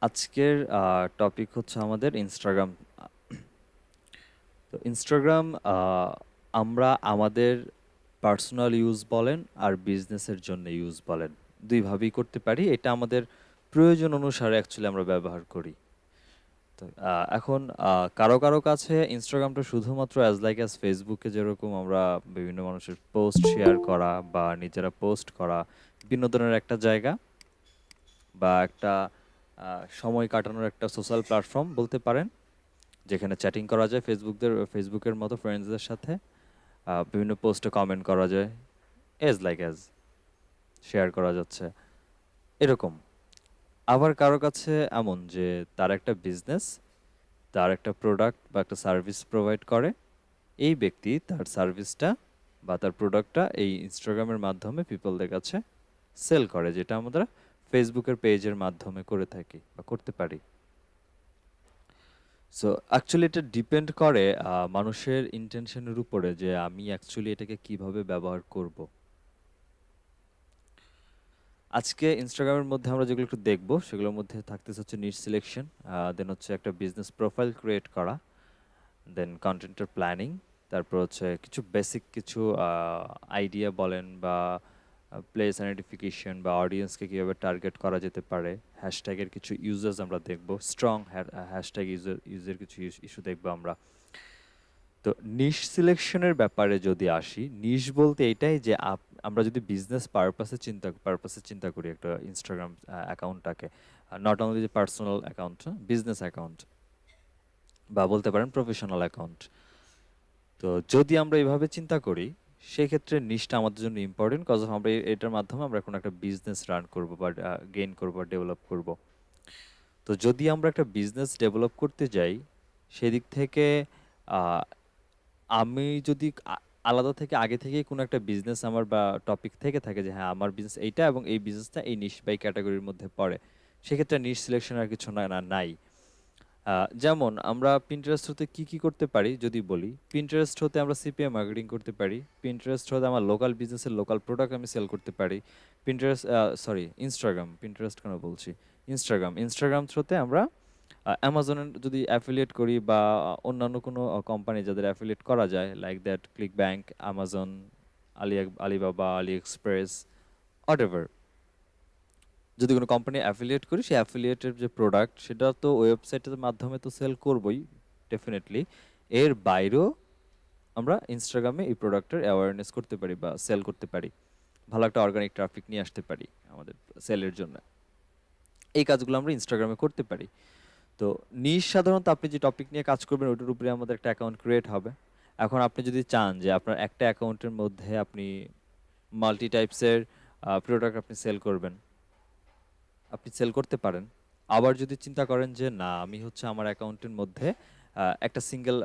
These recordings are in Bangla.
আজকের টপিক হচ্ছে আমাদের ইনস্টাগ্রাম। তো ইনস্টাগ্রাম আমরা আমাদের পার্সোনাল ইউজ বলেন আর বিজনেসের জন্য ইউজ বলেন, দুইভাবেই করতে পারি। এটা আমাদের প্রয়োজন অনুসারে অ্যাকচুয়ালি আমরা ব্যবহার করি। তো এখন কারো কারো কাছে ইনস্টাগ্রামটা শুধুমাত্র অ্যাজ লাইক অ্যাজ ফেসবুকে যেরকম আমরা বিভিন্ন মানুষের পোস্ট শেয়ার করা বা নিজেরা পোস্ট করা, বিনোদনের একটা জায়গা বা একটা সময় কাটানোর একটা সোশ্যাল প্ল্যাটফর্ম বলতে পারেন, যেখানে চ্যাটিং করা যায় ফেসবুকের মতো ফ্রেন্ডসদের সাথে, বিভিন্ন পোস্টে কমেন্ট করা যায়, এজ লাইক অ্যাজ শেয়ার করা যাচ্ছে এরকম। আবার কারো কাছে এমন যে তার একটা বিজনেস, তার একটা প্রোডাক্ট বা একটা সার্ভিস প্রোভাইড করে, এই ব্যক্তি তার সার্ভিসটা বা তার প্রোডাক্টটা এই ইনস্টাগ্রামের মাধ্যমে পিপলদের কাছে সেল করে, যেটা আমরা ফেসবুকের পেজের মাধ্যমে করে থাকি বা করতে পারি। সো অ্যাকচুয়ালি এটা ডিপেন্ড করে মানুষের ইন্টেনশনের উপরে, যে আমি অ্যাকচুয়ালি এটাকে কিভাবে ব্যবহার করব। আজকে ইনস্টাগ্রামের মধ্যে আমরা যেগুলো একটু দেখবো সেগুলোর মধ্যে থাকতেছে হচ্ছে নিশ সিলেকশন, দেন হচ্ছে একটা বিজনেস প্রোফাইল ক্রিয়েট করা, দেন কন্টেন্টের প্ল্যানিং, তারপর হচ্ছে কিছু বেসিক কিছু আইডিয়া বলেন বা প্লেস আইডেন্টিফিকেশন বা অডিয়েন্সকে কীভাবে টার্গেট করা যেতে পারে, হ্যাশট্যাগের কিছু ইউজেস আমরা দেখব, স্ট্রং হ্যাশট্যাগ ইউজের কিছু ইস্যু দেখবো আমরা। তো নিশ সিলেকশনের ব্যাপারে যদি আসি, নিশ বলতে এটাই যে আমরা যদি বিজনেস পারপাসে চিন্তা করি একটা ইনস্টাগ্রাম অ্যাকাউন্টটাকে, নট অনলি যে পার্সোনাল অ্যাকাউন্ট, বিজনেস অ্যাকাউন্ট বা বলতে পারেন প্রফেশনাল অ্যাকাউন্ট। তো যদি আমরা এইভাবে চিন্তা করি, সেক্ষেত্রে নিশটা আমাদের জন্য ইম্পর্টেন্ট, কজ আমরা এটার মাধ্যমে আমরা কোনো একটা বিজনেস রান করব বা গেইন করব, ডেভেলপ করব। তো যদি আমরা একটা বিজনেস ডেভেলপ করতে যাই, সেদিক থেকে আহ, আমি যদি আলাদা থেকে আগে থেকেই কোনো একটা বিজনেস আমার বা টপিক থেকে থাকে যে হ্যাঁ আমার বিজনেস এইটা এবং এই বিজনেসটা এই নিশ বাই ক্যাটাগরির মধ্যে পড়ে, সেক্ষেত্রে নিশ সিলেকশন আর কিছু নাই। যেমন আমরা পিন্টারেস্ট হতে কি করতে পারি যদি বলি, পিন্টারেস্ট হতে আমরা সিপিএম মার্কেটিং করতে পারি, পিন্টারেস্ট হতে আমার লোকাল বিজনেসের লোকাল প্রোডাক্ট আমি সেল করতে পারি, পিন্টারেস্ট কেন বলছি, ইনস্টাগ্রাম থ্রুতে আমরা অ্যামাজনের যদি অ্যাফিলিয়েট করি বা অন্যান্য কোনো কোম্পানি যাদের অ্যাফিলিয়েট করা যায়, like that click bank, Amazon, Alibaba, Ali express, whatever, যদি কোনো কোম্পানি অ্যাফিলিয়েট করি, সেই অ্যাফিলিয়েটের যে প্রোডাক্ট সেটা তো ওয়েবসাইটের মাধ্যমে তো সেল করবই ডেফিনেটলি, এর বাইরেও আমরা ইনস্টাগ্রামে এই প্রোডাক্টের অ্যাওয়ারনেস করতে পারি বা সেল করতে পারি, ভালো একটা অর্গানিক ট্রাফিক নিয়ে আসতে পারি আমাদের সেলের জন্য। এই কাজগুলো আমরা ইনস্টাগ্রামে করতে পারি। তো নিশ সাধারণত আপনি যে টপিক নিয়ে কাজ করবেন ওটার উপরে আমাদের একটা অ্যাকাউন্ট ক্রিয়েট হবে। এখন আপনি যদি চান যে আপনার একটা অ্যাকাউন্টের মধ্যে আপনি মাল্টি টাইপসের প্রোডাক্ট আপনি সেল করবেন, আপনি সেল করতে পারেন। আবার যদি চিন্তা করেন যে না আমি হচ্ছে আমার অ্যাকাউন্টের মধ্যে একটা সিঙ্গেল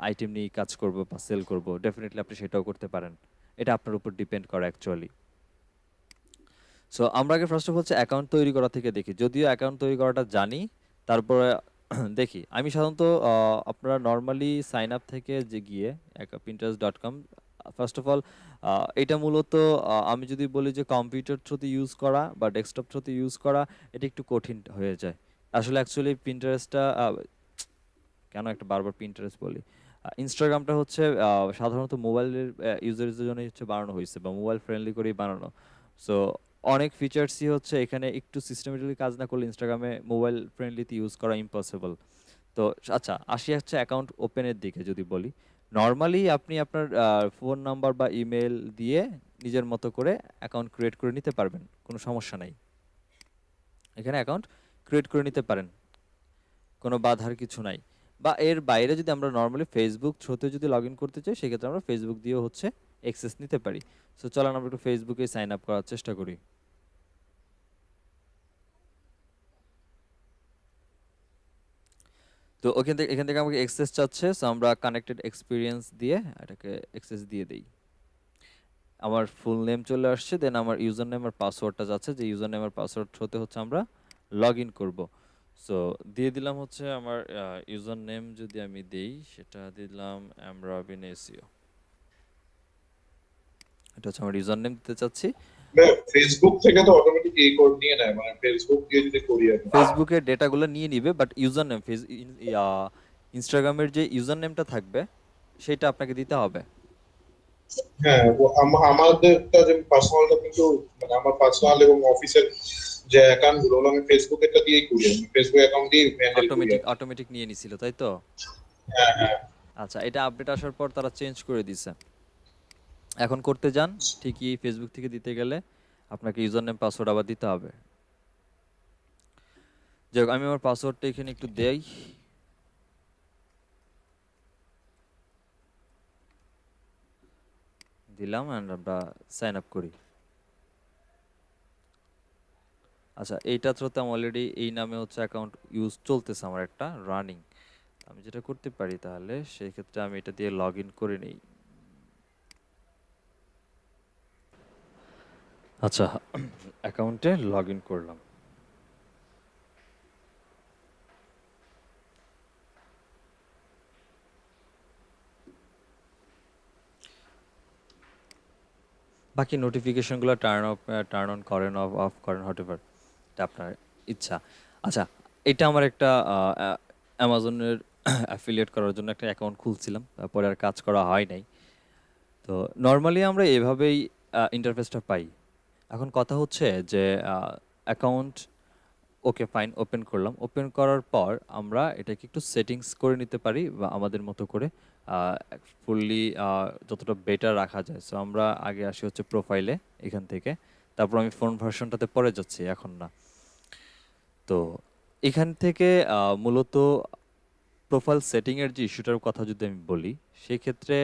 আইটেম নিয়ে কাজ করব বা সেল করব, ডেফিনেটলি আপনি সেটাও করতে পারেন। এটা আপনার উপর ডিপেন্ড করে অ্যাকচুয়ালি। সো আমরা আগে ফার্স্ট অফ হচ্ছে অ্যাকাউন্ট তৈরি করা থেকে দেখি, যদিও অ্যাকাউন্ট তৈরি করাটা জানি, তারপরে দেখি আমি সাধারণত আপনারা নর্মালি সাইন আপ থেকে যে গিয়ে pinterest.com, ফার্স্ট অফ অল এটা মূলত আমি যদি বলি যে কম্পিউটার থ্রুতে ইউজ করা বা ডেস্কটপ থ্রুতে ইউজ করা, এটা একটু কঠিন হয়ে যায় আসলে। অ্যাকচুয়ালি পিন্টারেস্টটা, কেন একটা বারবার পিন্টারেস্ট বলি, ইনস্টাগ্রামটা হচ্ছে সাধারণত মোবাইলের ইউজারদের জন্য হচ্ছে বানানো হয়েছে বা মোবাইল ফ্রেন্ডলি করেই বানানো। সো অনেক ফিচার্সই হচ্ছে এখানে একটু সিস্টেমেটিক্যালি কাজ না করলে ইনস্টাগ্রামে মোবাইল ফ্রেন্ডলিতে ইউজ করা ইম্পসিবল। তো আচ্ছা, আসি হচ্ছে অ্যাকাউন্ট ওপেনের দিকে যদি বলি, নর্মালি আপনি আপনার ফোন নাম্বার বা ইমেল দিয়ে নিজের মতো করে অ্যাকাউন্ট ক্রিয়েট করে নিতে পারবেন, কোনো সমস্যা নাই। এখানে অ্যাকাউন্ট ক্রিয়েট করে নিতে পারেন, কোনো বাধার কিছু নাই। বা এর বাইরে যদি আমরা নর্মালি ফেসবুক থ্রুতে যদি লগ ইন করতে চাই, সেক্ষেত্রে আমরা ফেসবুক দিয়েও হচ্ছে অ্যাক্সেস নিতে পারি। সো চলেন আমরা একটু ফেসবুকে সাইন আপ করার চেষ্টা করি। তো এখান থেকে আমাকে অ্যাক্সেস চাচ্ছে, সো আমরা কানেক্টেড এক্সপিরিয়েন্স দিয়ে এটাকে অ্যাক্সেস দিয়ে দেই। আমার ফুল নেম চলে আসছে, দেন আমার ইউজার নেম আর পাসওয়ার্ডটা যাচ্ছে, যে ইউজার নেম আর পাসওয়ার্ড হতে হচ্ছে আমরা লগ ইন করবো। সো দিয়ে দিলাম হচ্ছে আমার ইউজার নেম, যদি আমি দেই সেটা দিলাম রবিন এসিও, এটা হচ্ছে আমার ইউজার নেম দিতে চাচ্ছি। ফেসবুক থেকে তো অটোমেটিক এই কোড নিয়ে নেয়, মানে ফেসবুক দিয়ে যদি করি আমি। ফেসবুকের ডেটাগুলো নিয়ে নিবে, বাট ইউজার নেম ইনস্টাগ্রামের যে ইউজার নেমটা থাকবে সেটা আপনাকে দিতে হবে। হ্যাঁ, আমাদেরটা যে পার্সোনালটা কিন্তু, মানে আমার পার্সোনাল এবং অফিসের যে অ্যাকাউন্ট গুলো ওগুলো আমি ফেসবুকেরটা দিয়েই করি, আমি ফেসবুক অ্যাকাউন্ট দিয়ে হ্যান্ডেল করি অটোমেটিক আর কি। অটোমেটিক নিয়ে নিছিল, তাই তো? হ্যাঁ হ্যাঁ। আচ্ছা, এটা আপডেট আসার পর তারা চেঞ্জ করে দিছে। এখন করতে যান, ঠিকই ফেসবুক থেকে দিতে গেলে আপনাকে ইউজার নেম পাসওয়ার্ড আবার দিতে হবে। যাই হোক, আমি আমার পাসওয়ার্ডটা এখানে একটু দেই। দিলাম অ্যান্ড আমরা সাইন আপ করি। আচ্ছা, এইটা থ্রুতে আমি অলরেডি এই নামে হচ্ছে অ্যাকাউন্ট ইউজ চলতেছে আমার একটা রানিং। আমি যেটা করতে পারি তাহলে সেই ক্ষেত্রে আমি এটা দিয়ে লগ ইন করে নিই। আচ্ছা, অ্যাকাউন্টে লগ ইন করলাম। বাকি নোটিফিকেশনগুলো টার্ন অন করেন, অফ অফ করেন, হোয়াট এভার, এটা আপনার ইচ্ছা। আচ্ছা, এটা আমার একটা অ্যামাজনের অ্যাফিলিয়েট করার জন্য একটা অ্যাকাউন্ট খুলছিলাম, তারপরে আর কাজ করা হয় নাই। তো নর্মালি আমরা এভাবেই ইন্টারফেসটা পাই। এখন কথা হচ্ছে যে অ্যাকাউন্ট, ওকে ফাইন, ওপেন করলাম। ওপেন করার পর আমরা এটাকে একটু সেটিংস করে নিতে পারি বা আমাদের মতো করে ফুললি যতটা বেটার রাখা যায়। সো আমরা আগে আসি হচ্ছে প্রোফাইলে, এখান থেকে। তারপর আমি ফোন ভার্সনটাতে পরে যাচ্ছি, এখন না। তো এখান থেকে মূলত প্রোফাইল সেটিংয়ের যে ইস্যুটার কথা যদি আমি বলি, সেক্ষেত্রে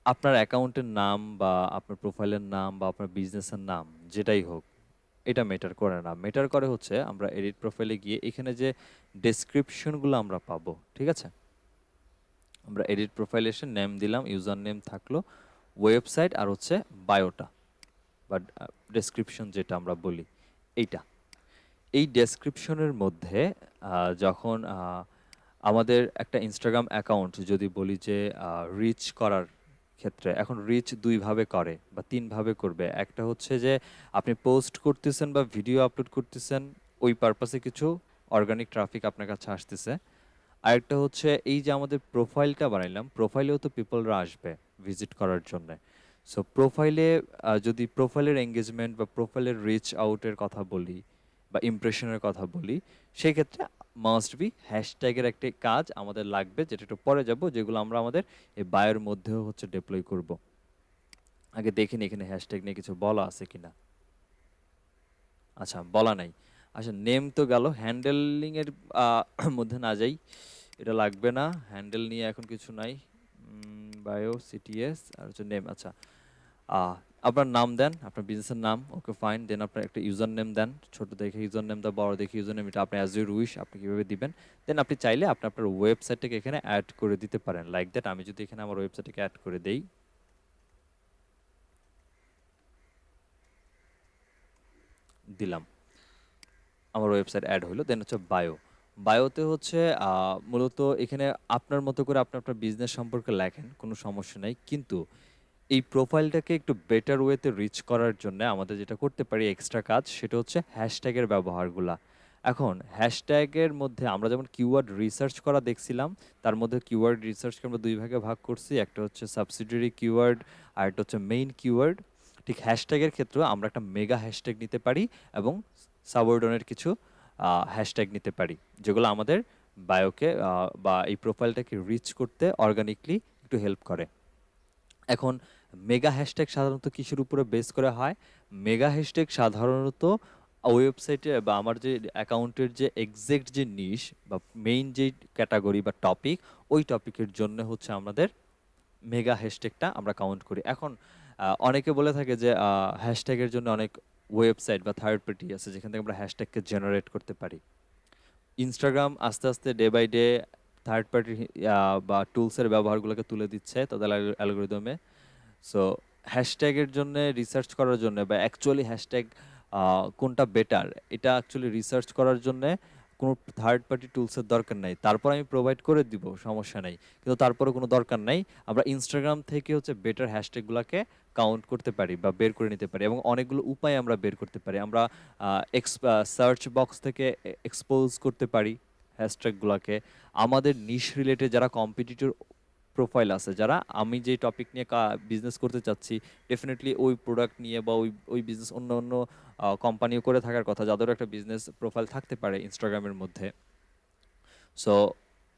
আপনার অ্যাকাউন্টের নাম বা আপনার প্রোফাইলের নাম বা আপনার বিজনেসের নাম যেটাই হোক, এটা ম্যাটার করে না। ম্যাটার করে হচ্ছে আমরা এডিট প্রোফাইলে গিয়ে এখানে যে ডেসক্রিপশনগুলো আমরা পাবো, ঠিক আছে? আমরা এডিট প্রোফাইলে এসে নেম দিলাম, ইউজার নেম থাকলো, ওয়েবসাইট আর হচ্ছে বায়োটা বা ডেসক্রিপশন যেটা আমরা বলি, এইটা। এই ডেসক্রিপশনের মধ্যে যখন আমাদের একটা ইনস্টাগ্রাম অ্যাকাউন্ট যদি বলি যে রিচ করার ক্ষেত্রে, এখন রিচ দুইভাবে করে বা তিনভাবে করবে। একটা হচ্ছে যে আপনি পোস্ট করতেছেন বা ভিডিও আপলোড করতেছেন, ওই পারপাসে কিছু অর্গানিক ট্রাফিক আপনার কাছে আসতেছে। আরেকটা হচ্ছে এই যে আমাদের প্রোফাইলটা বানাইলাম, প্রোফাইলেও তো পিপলরা আসবে ভিজিট করার জন্য। সো প্রোফাইলে যদি প্রোফাইলের এঙ্গেজমেন্ট বা প্রোফাইলের রিচ আউটের কথা বলি বা ইমপ্রেশনের কথা বলি, সেই ক্ষেত্রে মাস্ট বি হ্যাশট্যাগের একটি কাজ আমাদের লাগবে, যেটা একটু পরে যাব, যেগুলো আমরা আমাদের এই বায়োর মধ্যেও হচ্ছে ডিপ্লয় করব। আগে দেখে নিই এখানে হ্যাশট্যাগ নিয়ে কিছু বলা আছে কিনা। আচ্ছা, বলা নাই। আচ্ছা, নেম তো গেল, হ্যান্ডেলিং এর মধ্যে না যাই, এটা লাগবে না। হ্যান্ডেল নিয়ে এখন কিছু নাই। বায়ো, সিটিএস আর হচ্ছে নেম। আচ্ছা, আপনার নাম দেন, আপনার বিজনেসের নাম, ওকে ফাইন। দেন আপনার একটা ইউজার নেম দেন, ছোট দেখে ইউজার নেম দেন, বড় দেখে ইউজার নেম, এটা আপনি অ্যাজ ইউর উইশ, আপনি কীভাবে দিবেন। দেন আপনি চাইলে আপনি আপনার ওয়েবসাইটটাকে এখানে অ্যাড করে দিতে পারেন, লাইক দ্যাট। আমি যদি এখানে আমার ওয়েবসাইটটাকে অ্যাড করে দেই, দিলাম, আমার ওয়েবসাইট অ্যাড হলো। দেন হচ্ছে বায়ো। বায়োতে হচ্ছে মূলত এখানে আপনার মতো করে আপনি আপনার বিজনেস সম্পর্কে লেখেন, কোনো সমস্যা নাই। কিন্তু এই প্রোফাইলটাকে একটু বেটার ওয়েতে রিচ করার জন্য আমাদের যেটা করতে পারি এক্সট্রা কাজ, সেটা হচ্ছে হ্যাশট্যাগের ব্যবহারগুলা। এখন হ্যাশট্যাগের মধ্যে আমরা যেমন কিওয়ার্ড রিসার্চ করা দেখছিলাম, তার মধ্যে কিওয়ার্ড রিসার্চকে আমরা দুই ভাগে ভাগ করছি, একটা হচ্ছে সাবসিডিয়ারি কিওয়ার্ড আর একটা হচ্ছে মেইন কিওয়ার্ড। ঠিক হ্যাশট্যাগের ক্ষেত্রেও আমরা একটা মেগা হ্যাশট্যাগ নিতে পারি এবং সাবঅর্ডিনেট কিছু হ্যাশট্যাগ নিতে পারি, যেগুলো আমাদের বায়োকে বা এই প্রোফাইলটাকে রিচ করতে অর্গানিকলি একটু হেল্প করে। এখন মেগা হ্যাশট্যাগ সাধারণত কিসের উপরে বেস করা হয়? মেগা হ্যাশট্যাগ সাধারণত ওয়েবসাইটে বা আমার যে অ্যাকাউন্টের যে এক্সাক্ট যে নিশ বা মেইন যে ক্যাটাগরি বা টপিক, ওই টপিকের জন্য হচ্ছে আমাদের মেগা হ্যাশট্যাগটা আমরা কাউন্ট করি। এখন অনেকে বলে থাকে যে হ্যাশট্যাগের জন্য অনেক ওয়েবসাইট বা থার্ড পার্টি আছে যেখান থেকে আমরা হ্যাশট্যাগকে জেনারেট করতে পারি। ইনস্টাগ্রাম আস্তে আস্তে day by day third party বা টুলসের ব্যবহারগুলোকে তুলে দিচ্ছে তাদের অ্যালগোরিদমে। সো হ্যাশট্যাগের জন্য রিসার্চ করার জন্য বা অ্যাকচুয়ালি হ্যাশট্যাগ কোনটা বেটার, এটা অ্যাকচুয়ালি রিসার্চ করার জন্য কোনো থার্ড পার্টি টুলসের দরকার নাই, তারপর আমি প্রোভাইড করে দিব, সমস্যা নাই, কিন্তু তারপরে কোনো দরকার নাই। আমরা ইনস্টাগ্রাম থেকে হচ্ছে বেটার হ্যাশট্যাগুলোকে কাউন্ট করতে পারি বা বের করে নিতে পারি, এবং অনেকগুলো উপায় আমরা বের করতে পারি। আমরা সার্চ বক্স থেকে এক্সপোজ করতে পারি হ্যাশট্যাগুলোকে। আমাদের নিশ রিলেটেড যারা কম্পিটিটর প্রোফাইল আছে, যারা আমি যে টপিক নিয়ে বিজনেস করতে চাচ্ছি, ডেফিনেটলি ওই প্রোডাক্ট নিয়ে বা ওই ওই বিজনেস অন্য অন্য কোম্পানিও করে থাকার কথা, যাদেরও একটা বিজনেস প্রোফাইল থাকতে পারে ইনস্টাগ্রামের মধ্যে। সো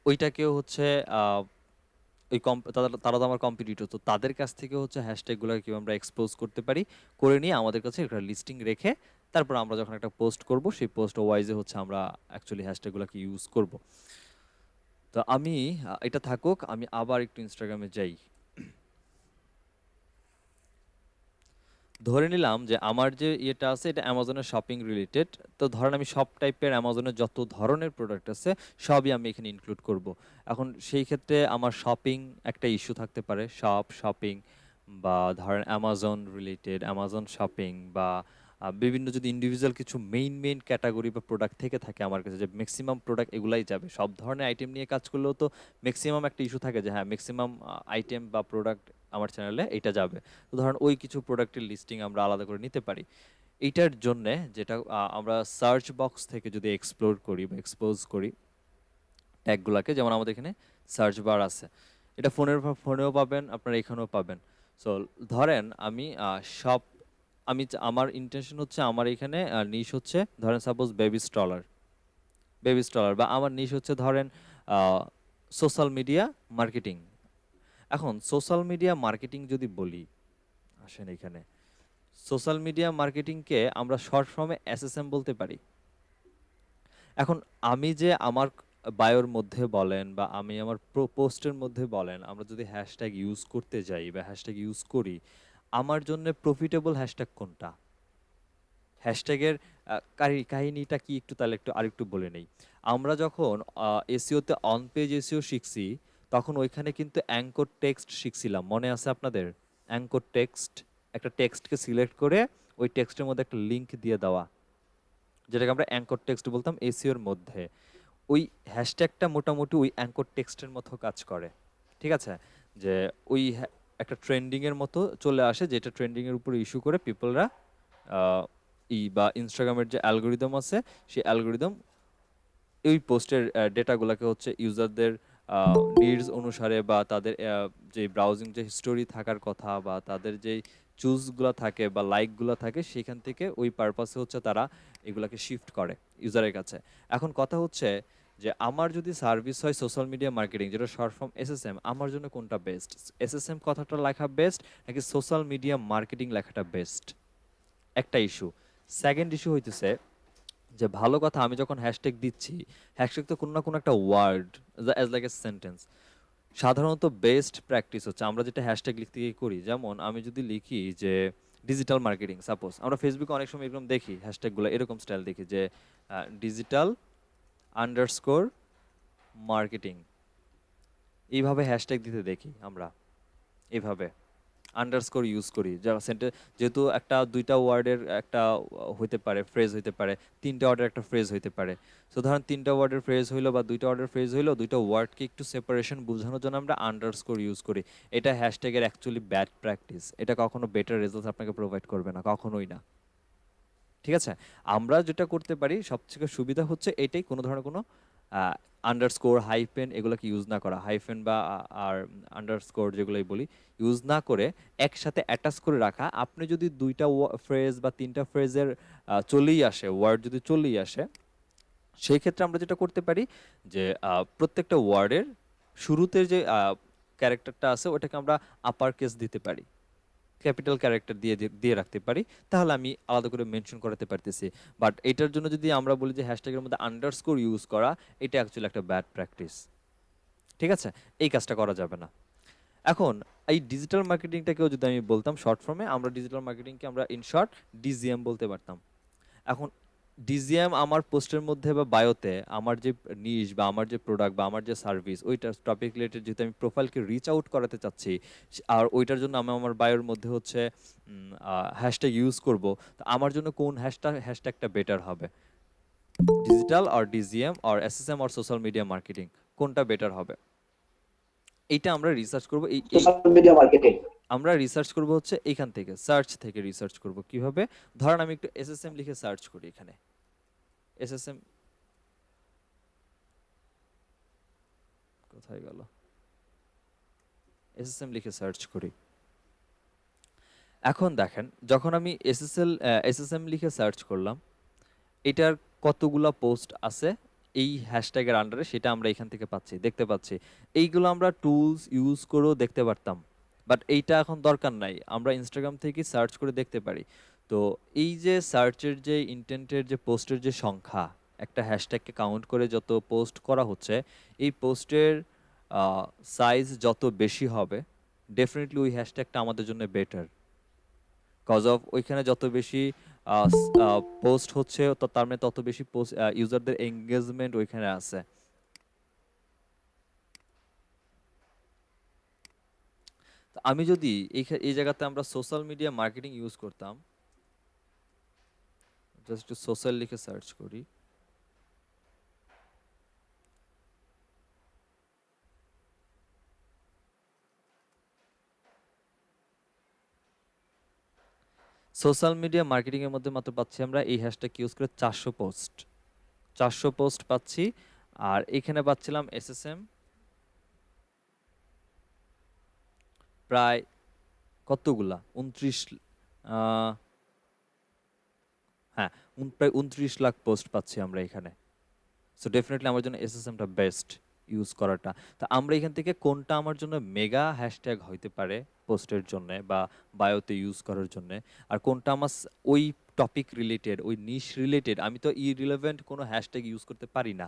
ওইটাকেও হচ্ছে ওই তারা তো আমার কম্পিটিটর, তো তাদের কাছ থেকে হচ্ছে হ্যাশট্যাগুলোকে কীভাবে আমরা এক্সপোজ করতে পারি, করে নিয়ে আমাদের কাছে একটা লিস্টিং রেখে তারপর আমরা যখন একটা পোস্ট করব, সেই পোস্ট ওয়াইজে হচ্ছে আমরা অ্যাকচুয়ালি হ্যাশট্যাগুলোকে ইউজ করব। তো আমি এটা থাকুক, আমি আবার একটু ইনস্টাগ্রামে যাই। ধরে নিলাম যে আমার যে ইয়েটা আছে এটা অ্যামাজনের শপিং রিলেটেড। তো ধরেন আমি সব টাইপের অ্যামাজনের যত ধরনের প্রোডাক্ট আছে সবই আমি এখানে ইনক্লুড করব। এখন সেই ক্ষেত্রে আমার শপিং একটা ইস্যু থাকতে পারে, শপিং, বা ধরেন অ্যামাজন রিলেটেড অ্যামাজন শপিং, বা বিভিন্ন যদি ইন্ডিভিজুয়াল কিছু মেইন ক্যাটাগরি বা প্রোডাক্ট থেকে থাকে আমার কাছে, যে ম্যাক্সিমাম প্রোডাক্ট এগুলাই যাবে। সব ধরনের আইটেম নিয়ে কাজ করলেও তো ম্যাক্সিমাম একটা ইস্যু থাকে যে হ্যাঁ ম্যাক্সিমাম আইটেম বা প্রোডাক্ট আমার চ্যানেলে এটা যাবে। তো ধরেন ওই কিছু প্রোডাক্টের লিস্টিং আমরা আলাদা করে নিতে পারি। এইটার জন্যে যেটা আমরা সার্চ বক্স থেকে যদি এক্সপ্লোর করি বা এক্সপোজ করি ট্যাগগুলোকে, যেমন আমাদের এখানে সার্চ বার আছে, এটা ফোনেও পাবেন, আপনারা এখানেও পাবেন। সো ধরেন আমি সব আমার ইন্টেনশন হচ্ছে আমার এখানে নিশ হচ্ছে ধরেন সাপোজ বেবি স্টলার, বা আমার নিশ হচ্ছে ধরেন সোশ্যাল মিডিয়া মার্কেটিং। এখন সোশ্যাল মিডিয়া মার্কেটিং যদি বলি, আসেন এখানে সোশ্যাল মিডিয়া মার্কেটিংকে আমরা শর্ট ফর্মে এসএসএম বলতে পারি। এখন আমি যে আমার বায়োর মধ্যে বলেন বা আমি আমার পোস্টের মধ্যে বলেন, আমরা যদি হ্যাশট্যাগ ইউজ করতে যাই বা হ্যাশট্যাগ ইউজ করি, আমার জন্য প্রফিটেবল হ্যাশট্যাগ কোনটা, হ্যাশট্যাগের কাহিনীটা কি একটু তাহলে আরেকটু বলে নেই। আমরা যখন এসইওতে অন পেজ এসইও শিখছি, তখন ওইখানে কিন্তু অ্যাঙ্কর টেক্সট শিখছিলাম, মনে আছে আপনাদের? অ্যাঙ্কর টেক্সট, একটা টেক্সটকে সিলেক্ট করে ওই টেক্সটের মধ্যে একটা লিঙ্ক দিয়ে দেওয়া, যেটাকে আমরা অ্যাঙ্কর টেক্সট বলতাম এসইওর মধ্যে। ওই হ্যাশট্যাগটা মোটামুটি ওই অ্যাঙ্কর টেক্সটের মতো কাজ করে, ঠিক আছে? যে ওই একটা ট্রেন্ডিংয়ের মতো চলে আসে, যেটা ট্রেন্ডিংয়ের উপরে ইস্যু করে পিপলরা বা ইনস্টাগ্রামের যে অ্যালগোরিদম আছে, সেই অ্যালগোরিদম ওই পোস্টের ডেটাগুলোকে হচ্ছে ইউজারদের নিডস অনুসারে বা তাদের যে ব্রাউজিং যে হিস্টোরি থাকার কথা বা তাদের যেই চুজগুলো থাকে বা লাইকগুলো থাকে, সেখান থেকে ওই পারপাসে হচ্ছে তারা এগুলাকে শিফট করে ইউজারের কাছে। এখন কথা হচ্ছে যে আমার যদি সার্ভিস হয় সোশ্যাল মিডিয়া মার্কেটিং, যেটা শর্ট ফর্ম এসএসএম, আমার জন্য কোনটা বেস্ট? এসএসএম কথাটা লেখা বেস্ট নাকি সোশ্যাল মিডিয়া মার্কেটিং লেখাটা বেস্ট? একটা ইস্যু। সেকেন্ড ইস্যু হইতেছে যে ভালো কথা, আমি যখন হ্যাশট্যাগ দিচ্ছি, হ্যাশট্যাগ তো কোনো না কোনো একটা word as like a sentence. সাধারণত বেস্ট প্র্যাকটিস হচ্ছে আমরা যেটা হ্যাশট্যাগ লিখতে গিয়ে করি, যেমন আমি যদি লিখি যে ডিজিটাল মার্কেটিং, সাপোজ আমরা ফেসবুকে অনেক সময় এরকম দেখি হ্যাশট্যাগুলো এরকম স্টাইল দেখি যে ডিজিটাল আন্ডারস্কোর মার্কেটিং, এইভাবে হ্যাশট্যাগ দিতে দেখি আমরা, এইভাবে আন্ডারস্কোর ইউজ করি, যারা যেহেতু একটা দুইটা ওয়ার্ডের একটা হইতে পারে ফ্রেজ হইতে পারে, তিনটা ওয়ার্ডের একটা ফ্রেজ হইতে পারে। সো ধরেন তিনটা ওয়ার্ডের ফ্রেজ হইলো বা দুইটা ওয়ার্ডের ফ্রেজ হইলো, দুইটা ওয়ার্ডকে একটু সেপারেশন বোঝানোর জন্য আমরা আন্ডারস্কোর ইউজ করি। এটা হ্যাশট্যাগের অ্যাকচুয়ালি ব্যাড প্র্যাকটিস, এটা কখনো বেটার রেজাল্ট আপনাকে প্রোভাইড করবে না, কখনোই না। ঠিক আছে? আমরা যেটা করতে পারি সবথেকে সুবিধা হচ্ছে এটাই, কোনো ধরনের কোনো আন্ডারস্কোর হাইফেন এগুলোকে ইউজ না করা, হাইফেন বা আর আন্ডারস্কোর যেগুলোই বলি ইউজ না করে একসাথে অ্যাটাচ করে রাখা। আপনি যদি দুইটা ফ্রেজ বা তিনটা ফ্রেজের চলেই আসে, ওয়ার্ড যদি চলেই আসে, সেই ক্ষেত্রে আমরা যেটা করতে পারি যে প্রত্যেকটা ওয়ার্ডের শুরুতে যে ক্যারেক্টারটা আছে ওটাকে আমরা আপার কেস দিতে পারি, ক্যাপিটাল ক্যারেক্টার দিয়ে রাখতে পারি, তাহলে আমি আলাদা করে মেনশন করাতে পারতেছি। বাট এটার জন্য যদি আমরা বলি যে হ্যাশট্যাগের মধ্যে আন্ডারস্কোর ইউজ করা, এটা অ্যাকচুয়ালি একটা ব্যাড প্র্যাকটিস। ঠিক আছে? এই কাজটা করা যাবে না। এখন এই ডিজিটাল মার্কেটিংটাকেও যদি আমি বলতাম শর্ট ফর্মে, আমরা ডিজিটাল মার্কেটিংকে আমরা ইন শর্ট ডিজিএম বলতে পারতাম। এখন ডিজিএম আমার পোস্টের মধ্যে বা বায়োতে আমার যে নিশ বা আমার যে প্রোডাক্ট বা আমার যে সার্ভিস ওইটার টপিক রিলেটেড যেহেতু আমি প্রোফাইলকে রিচ আউট করাতে চাচ্ছি, আর ওইটার জন্য আমি আমার বায়োর মধ্যে হচ্ছে হ্যাশট্যাগ ইউজ করব, তো আমার জন্য কোন হ্যাশট্যাগটা বেটার হবে? Digital or DGM or SSM or social media marketing, কোনটা বেটার হবে? এইটা আমরা রিসার্চ করব। এই সোশ্যাল মিডিয়া মার্কেটিং। আমরা রিসার্চ করব হচ্ছে এখান থেকে, সার্চ থেকে রিসার্চ করব। কিভাবে? ধরেন আমি একটু এসএসএম লিখে সার্চ করি এখানে। এসএসএম কোথায় গেল? এসএসএম লিখে সার্চ করি। এখন দেখেন, যখন আমি এসএসএম লিখে সার্চ করলাম, এটার কতগুলা পোস্ট আছে এই হ্যাশট্যাগের আন্ডারে, সেটা আমরা এখান থেকে দেখতে পাচ্ছি। এইগুলো আমরা টুলস ইউজ করেও দেখতে পারতাম, বাট এইটা এখন দরকার নাই, আমরা ইনস্টাগ্রাম থেকে সার্চ করে দেখতে পারি। তো এই যে সার্চের যে ইন্টেন্টের যে পোস্টের যে সংখ্যা, একটা হ্যাশট্যাগকে কাউন্ট করে যত পোস্ট করা হচ্ছে, এই পোস্টের সাইজ যত বেশি হবে, ডেফিনেটলি ওই হ্যাশট্যাগটা আমাদের জন্য বেটার। কজ অফ ওইখানে যত বেশি পোস্ট হচ্ছে, তো তার মানে তত বেশি ইউজারদের এঙ্গেজমেন্ট ওইখানে আছে। তো আমি যদি এই জায়গাতে আমরা সোশ্যাল মিডিয়া মার্কেটিং ইউজ করতাম, জাস্ট সোশ্যাল লিখে সার্চ করি, সোশ্যাল মিডিয়া মার্কেটিং এর মধ্যে মাত্র পাচ্ছি আমরা এই হ্যাশট্যাগ ইউজ করে 400 পোস্ট পাচ্ছি। আর এখানে পাচ্ছিলাম এসএসএম প্রায় কতগুলা 29, হ্যাঁ, প্রায় 29 লাখ পোস্ট পাচ্ছি আমরা এখানে। সো ডেফিনেটলি আমার জন্য এসএসএমটা বেস্ট ইউজ করাটা। তো আমরা এখান থেকে কোনটা আমার জন্য মেগা হ্যাশট্যাগ হইতে পারে পোস্টের জন্য বা বায়োতে ইউজ করার জন্য, আর কোনটা আমার ওই টপিক রিলেটেড, ওই নিশ রিলেটেড, আমি তো ইরিলেভেন্ট কোনো হ্যাশট্যাগ ইউজ করতে পারি না।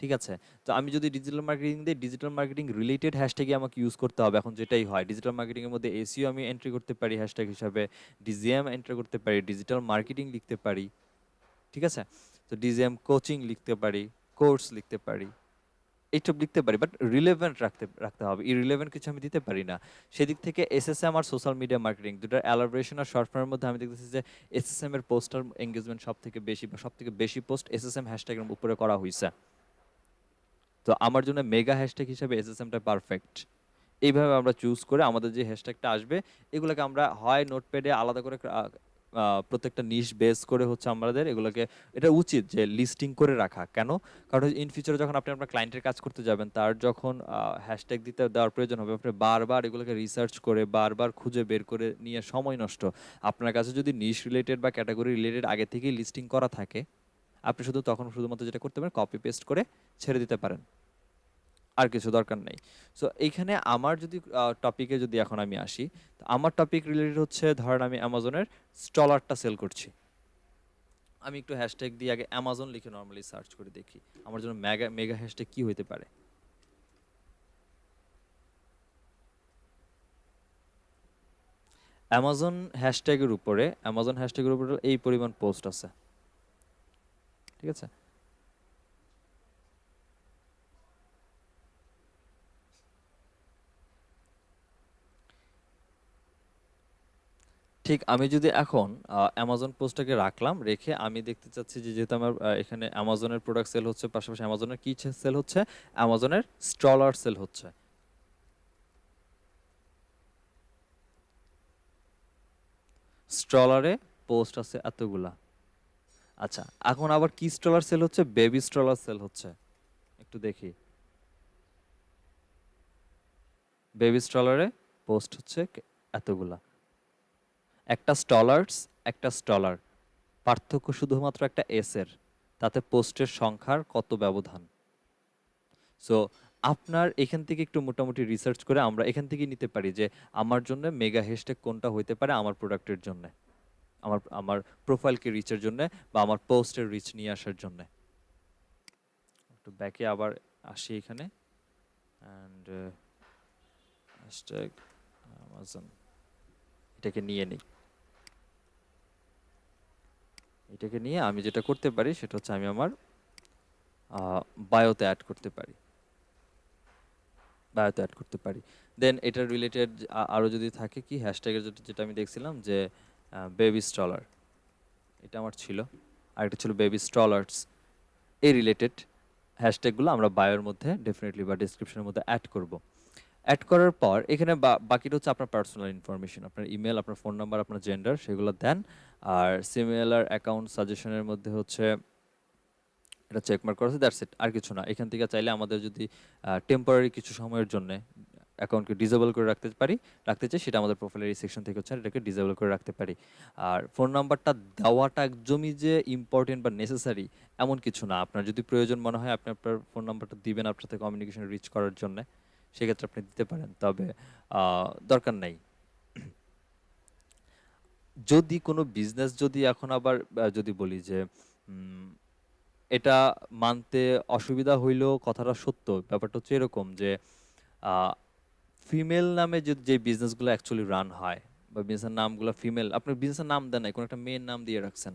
ঠিক আছে, তো আমি যদি ডিজিটাল মার্কেটিং দিই, ডিজিটাল মার্কেটিং রিলেটেড হ্যাশট্যাগই আমাকে ইউজ করতে হবে। এখন যেটাই হয়, ডিজিটাল মার্কেটিং এর মধ্যে এসইও আমি এন্ট্রি করতে পারি হ্যাশট্যাগ হিসাবে, ডিজিএম এন্ট্রি করতে পারি, ডিজিটাল মার্কেটিং লিখতে পারি। ঠিক আছে, তো ডিজিএম কোচিং লিখতে পারি, কোর্স লিখতে পারি, এইসব লিখতে পারি, বাট রিলেভেন্ট রাখতে হবে। ইরিলেভেন্ট কিছু আমি দিতে পারি না। সেদিক থেকে এসএসএম আর সোশ্যাল মিডিয়া মার্কেটিং দুটার অ্যালাবরেশন আর শর্ট ফর্মের মধ্যে আমি দেখতেছি যে এসএসএম এর পোস্টার এঙ্গেজমেন্ট সব থেকে বেশি, বা সব থেকে বেশি পোস্ট এসএসএম হ্যাশট্যাগের উপরে করা হয়েছে। তো আমার জন্য মেগা হ্যাশট্যাগ হিসেবে এসএসএমটা পারফেক্ট। এইভাবে আমরা চুজ করে আমাদের যে হ্যাশট্যাগটা আসবে, এগুলোকে আমরা হয় নোটপ্যাডে আলাদা করে প্রত্যেকটা নিশ বেস করে হচ্ছে আমাদের এগুলোকে, এটা উচিত যে লিস্টিং করে রাখা। কেন? কারণ ইন ফিউচারে যখন আপনি আপনার ক্লায়েন্টের কাজ করতে যাবেন, তার যখন হ্যাশট্যাগ দেওয়ার প্রয়োজন হবে, আপনি বারবার এগুলোকে রিসার্চ করে বারবার খুঁজে বের করে নিয়ে সময় নষ্ট। আপনার কাছে যদি নিশ রিলেটেড বা ক্যাটাগরি রিলেটেড আগে থেকেই লিস্টিং করা থাকে, আপনি শুধুমাত্র যেটা করতে পারেন, কপি পেস্ট করে ছেড়ে দিতে পারেন, আর কিছু দরকার নেই। সো এইখানে আমার যদি টপিকে যদি এখন আমি আসি, তো আমার টপিক রিলেটেড হচ্ছে, ধরেন আমি অ্যামাজনের স্টলারটা সেল করছি। আমি একটু হ্যাশট্যাগ দিয়ে আগে অ্যামাজন লিখে নর্মালি সার্চ করে দেখি আমার জন্য মেগা হ্যাশট্যাগ কি হইতে পারে। অ্যামাজন হ্যাশট্যাগের উপরে এই পরিমাণ পোস্ট আছে। ঠিক আছে, ঠিক আমি যদি এখন অ্যামাজন পোস্টটাকে রাখলাম, রেখে আমি দেখতে চাচ্ছি যে যেহেতু আমার এখানে অ্যামাজনের প্রোডাক্ট সেল হচ্ছে, পাশাপাশি অ্যামাজনের কি সেল হচ্ছে, অ্যামাজনের স্টলার সেল হচ্ছে। স্টলারে পোস্ট আছে এতগুলা। আচ্ছা, এখন আবার কি স্টলার সেল হচ্ছে? বেবি স্টলার সেল হচ্ছে। একটু দেখি, বেবি স্টলারে পোস্ট হচ্ছে এতগুলা। একটা স্টলার, পার্থক্য শুধুমাত্র একটা এস এর, তাতে পোস্টের সংখ্যার কত ব্যবধান। সো আপনার এখান থেকে একটু মোটামুটি রিসার্চ করে আমরা এখান থেকে নিতে পারি যে আমার জন্য মেগা হ্যাশট্যাগ কোনটা হইতে পারে আমার প্রোডাক্টের জন্য, আমার প্রোফাইলকে রিচের জন্য, বা আমার পোস্টের রিচ নিয়ে আসার জন্য। একটু ব্যাকে আবার আসি এখানে, অ্যান্ড হ্যাশট্যাগ অ্যামাজন, এটাকে নিয়ে নিই। এটাকে নিয়ে আমি যেটা করতে পারি সেটা হচ্ছে আমি আমার বায়োতে অ্যাড করতে পারি। দেন এটার রিলেটেড আরও যদি থাকে কি হ্যাশট্যাগের যেটা আমি দেখছিলাম যে বেবি স্টলার, এটা আমার ছিল, আর একটা ছিল বেবি স্টলার্স। এই রিলেটেড হ্যাশট্যাগুলো আমরা বায়োর মধ্যে ডেফিনেটলি বা ডিসক্রিপশনের মধ্যে অ্যাড করব। অ্যাড করার পর এখানে বাকিটা হচ্ছে আপনার পার্সোনাল ইনফরমেশন, আপনার ইমেল, আপনার ফোন নাম্বার, আপনার জেন্ডার, সেগুলো দেন। আর সিমিলার অ্যাকাউন্ট সাজেশনের মধ্যে হচ্ছে এটা চেকমার্ক করা আছে, দ্যাটস ইট, আর কিছু না। এখান থেকে চাইলে আমাদের যদি টেম্পোরারি কিছু সময়ের জন্য অ্যাকাউন্টকে ডিসেবল করে রাখতে চাই, সেটা আমাদের প্রোফাইলের এই সেকশন থেকে হচ্ছে এটাকে ডিসেবল করে রাখতে পারি। আর ফোন নাম্বারটা দেওয়াটা একদমই যে ইম্পর্টেন্ট বা নেসেসারি এমন কিছু না। আপনার যদি প্রয়োজন মনে হয় আপনি আপনার ফোন নাম্বারটা দিবেন আপনার সাথে কমিউনিকেশন রিচ করার জন্য, সেক্ষেত্রে আপনি দিতে পারেন, তবে দরকার নাই। যদি কোনো বিজনেস যদি এখন আবার যদি বলি যে উম, এটা মানতে অসুবিধা হইলেও কথাটা সত্য, ব্যাপারটা হচ্ছে এরকম যে ফিমেল নামে যে বিজনেসগুলো অ্যাকচুয়ালি রান হয় বা বিজনেসের নামগুলো ফিমেল, আপনি বিজনেসের নাম দেন নাই, কোনো একটা মেয়ের নাম দিয়ে রাখছেন,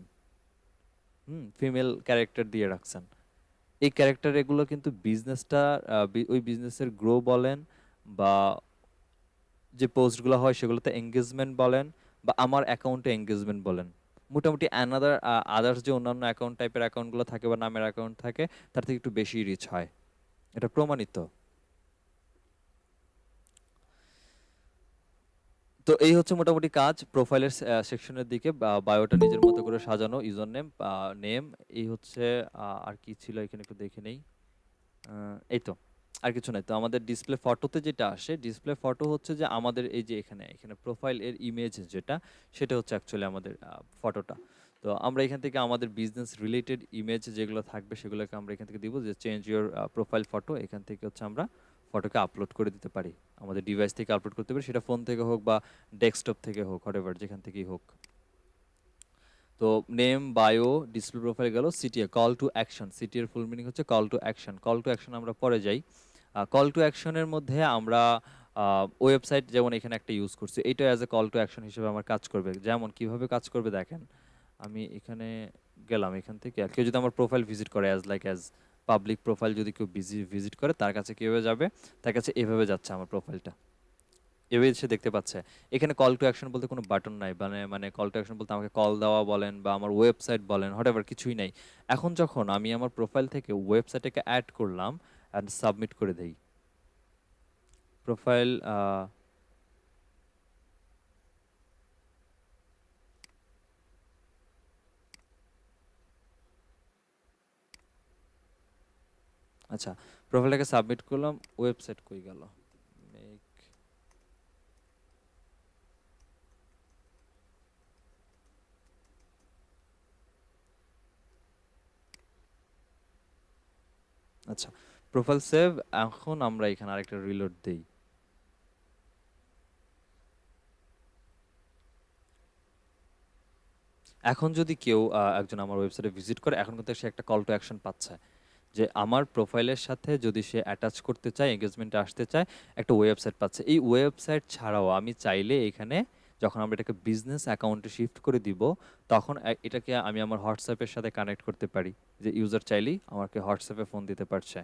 ফিমেল ক্যারেক্টার দিয়ে রাখছেন, এই ক্যারেক্টার এগুলো কিন্তু বিজনেসটা ওই বিজনেসের গ্রো বলেন বা যে পোস্টগুলো হয় সেগুলোতে এঙ্গেজমেন্ট বলেন বা আমার অ্যাকাউন্টে এঙ্গেজমেন্ট বলেন, মোটামুটি আদার্স যে অন্যান্য অ্যাকাউন্ট টাইপের অ্যাকাউন্টগুলো থাকে বা নামের অ্যাকাউন্ট থাকে তার থেকে একটু বেশি রিচ হয়, এটা প্রমাণিত। তো এই হচ্ছে মোটামুটি কাজ প্রোফাইলের সেকশনের দিকে, বায়োটা নিজের মতো করে সাজানো, ইউজার নেম, নেম, এই হচ্ছে। আর কি ছিল এখানে একটু দেখে নেই। এই তো, আর কিছু নাই। তো আমাদের ডিসপ্লে ফটোতে যেটা আসে, ডিসপ্লে ফটো হচ্ছে যে আমাদের এই যে এখানে এখানে প্রোফাইল এর ইমেজ যেটা, সেটা হচ্ছে অ্যাকচুয়ালি আমাদের ফটোটা। তো আমরা এখান থেকে আমাদের বিজনেস রিলেটেড ইমেজ যেগুলো থাকবে সেগুলোকে আমরা এখান থেকে দিব যে চেঞ্জ ইউর প্রোফাইল ফটো, এখান থেকে হচ্ছে আমরা ফটোকে আপলোড করে দিতে পারি, আমাদের ডিভাইস থেকে আপলোড করতে পারি, সেটা ফোন থেকে হোক বা ডেস্কটপ থেকে হোক, হোয়াটএভার যেখান থেকেই হোক। তো নেম, বায়ো, ডিসপ্লে প্রোফাইল গেল। CTA, call to action, city এর ফুল মিনিং হচ্ছে call to action. Call to action আমরা পরে যাই। কল টু অ্যাকশনের মধ্যে আমরা ওয়েবসাইট যেমন এখানে একটা ইউজ করছি, এটা as a call to action হিসেবে আমার কাজ করবে। যেমন কিভাবে কাজ করবে দেখেন, আমি এখানে গেলাম, এখান থেকে আর কেউ যদি আমার প্রোফাইল ভিজিট করে অ্যাজ পাবলিক প্রোফাইল, যদি কেউ ভিজিট করে তার কাছে কীভাবে যাবে, তার কাছে এভাবে যাচ্ছে আমার প্রোফাইলটা, এভাবে সে দেখতে পাচ্ছে। এখানে কল টু অ্যাকশন বলতে কোনো বাটন নাই, মানে কল টু অ্যাকশন বলতে আমাকে কল দেওয়া বলেন বা আমার ওয়েবসাইট বলেন, হোয়াটএভার কিছুই নাই। এখন যখন আমি আমার প্রোফাইল থেকে ওয়েবসাইটটাকে অ্যাড করলাম অ্যান্ড সাবমিট করে দেই, প্রোফাইল আচ্ছা, প্রোফাইলটাকে সাবমিট করলাম, ওয়েবসাইট কই গেল, মেক, আচ্ছা, প্রোফাইল সেভ। এখন আমরা এখানে আরেকটা রিলোড দেই। এখন যদি কেউ একজন আমার ওয়েবসাইটে ভিজিট করে, এখন কিন্তু সে একটা কল টু অ্যাকশন পাচ্ছে যে আমার প্রোফাইলের সাথে যদি সে অ্যাটাচ করতে চায়, এঙ্গেজমেন্টে আসতে চায়, একটা ওয়েবসাইট পাচ্ছে। এই ওয়েবসাইট ছাড়াও আমি চাইলে এখানে যখন আমরা এটাকে বিজনেস অ্যাকাউন্টে শিফট করে দিব, তখন এটাকে আমি আমার হোয়াটসঅ্যাপের সাথে কানেক্ট করতে পারি, যে ইউজার চাইলেই আমাকে হোয়াটসঅ্যাপে ফোন দিতে পারছে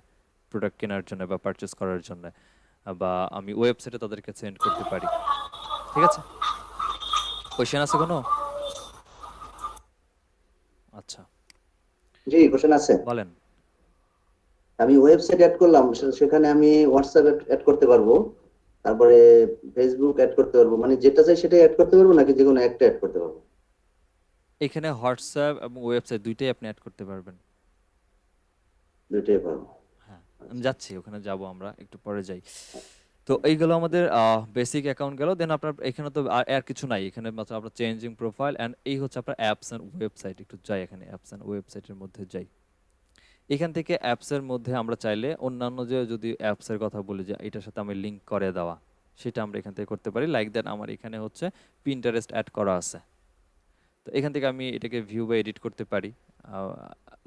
প্রোডাক্ট কেনার জন্য বা পারচেস করার জন্য, বা আমি ওয়েবসাইটে তাদেরকে সেন্ড করতে পারি। ঠিক আছে, কোয়েশ্চেন আছে কোনো? আচ্ছা, জি, কোশ্চেন আছে। বলেন। আমি ওয়েবসাইট অ্যাড করলাম, সেখানে আমি হোয়াটসঅ্যাপ অ্যাড করতে পারবো, তারপরে ফেসবুক অ্যাড করতে পারবো, মানে যেটা চাই সেটাই অ্যাড করতে পারবো নাকি যে কোনো একটা অ্যাড করতে পারবো? এখানে হোয়াটসঅ্যাপ এবং ওয়েবসাইট দুইটাই আপনি অ্যাড করতে পারবেন। দুইটাই পারবো। হ্যাঁ, আমি আচ্ছা। যাচ্ছি, ওখানে যাব, আমরা একটু পরে যাই। তো এইগুলো আমাদের বেসিক অ্যাকাউন্ট গেল। দেন আপনার এখানে তো আর কিছু নাই, এখানে মাত্র আপনার চেঞ্জিং প্রোফাইল অ্যান্ড এই হচ্ছে আপনার অ্যাপস অ্যান্ড ওয়েবসাইট। একটু যাই এখানে অ্যাপস অ্যান্ড ওয়েবসাইটের মধ্যে যাই। এখান থেকে অ্যাপসের মধ্যে আমরা চাইলে অন্যান্য যে যদি অ্যাপসের কথা বলি যে এটার সাথে আমি লিঙ্ক করে দেওয়া, সেটা আমরা এখান থেকে করতে পারি। লাইক দ্যাট আমার এখানে হচ্ছে পিন্টারেস্ট অ্যাড করা আছে, তো এখান থেকে আমি এটাকে ভিউ বা এডিট করতে পারি, আহ,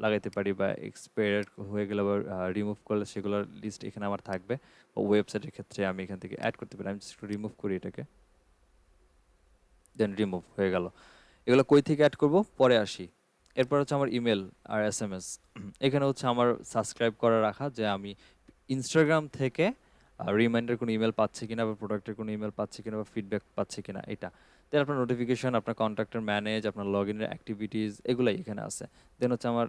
লাগাইতে পারি, বা এক্সপায়ার হয়ে গেলে বা রিমুভ করলে সেগুলোর লিস্ট এখানে আমার থাকবে। বা ওয়েবসাইটের ক্ষেত্রে আমি এখান থেকে অ্যাড করতে পারি, আমি জাস্ট একটু রিমুভ করি এটাকে, দেন রিমুভ হয়ে গেল। এগুলো কই থেকে অ্যাড করব পরে আসি। এরপর হচ্ছে আমার ইমেল আর এসএমএস। এখানে হচ্ছে আমার সাবস্ক্রাইব করা রাখা, যে আমি ইনস্টাগ্রাম থেকে রিমাইন্ডার কোনো ইমেল পাচ্ছি কিনা, বা প্রোডাক্টের কোনো ইমেল পাচ্ছি কিনা, বা ফিডব্যাক পাচ্ছি কিনা, এটা। দেন আপনার নোটিফিকেশন, আপনার কন্ট্যাক্টের ম্যানেজ, আপনার লগ ইনের অ্যাক্টিভিটিস, এগুলাই এখানে আছে। দেন হচ্ছে আমার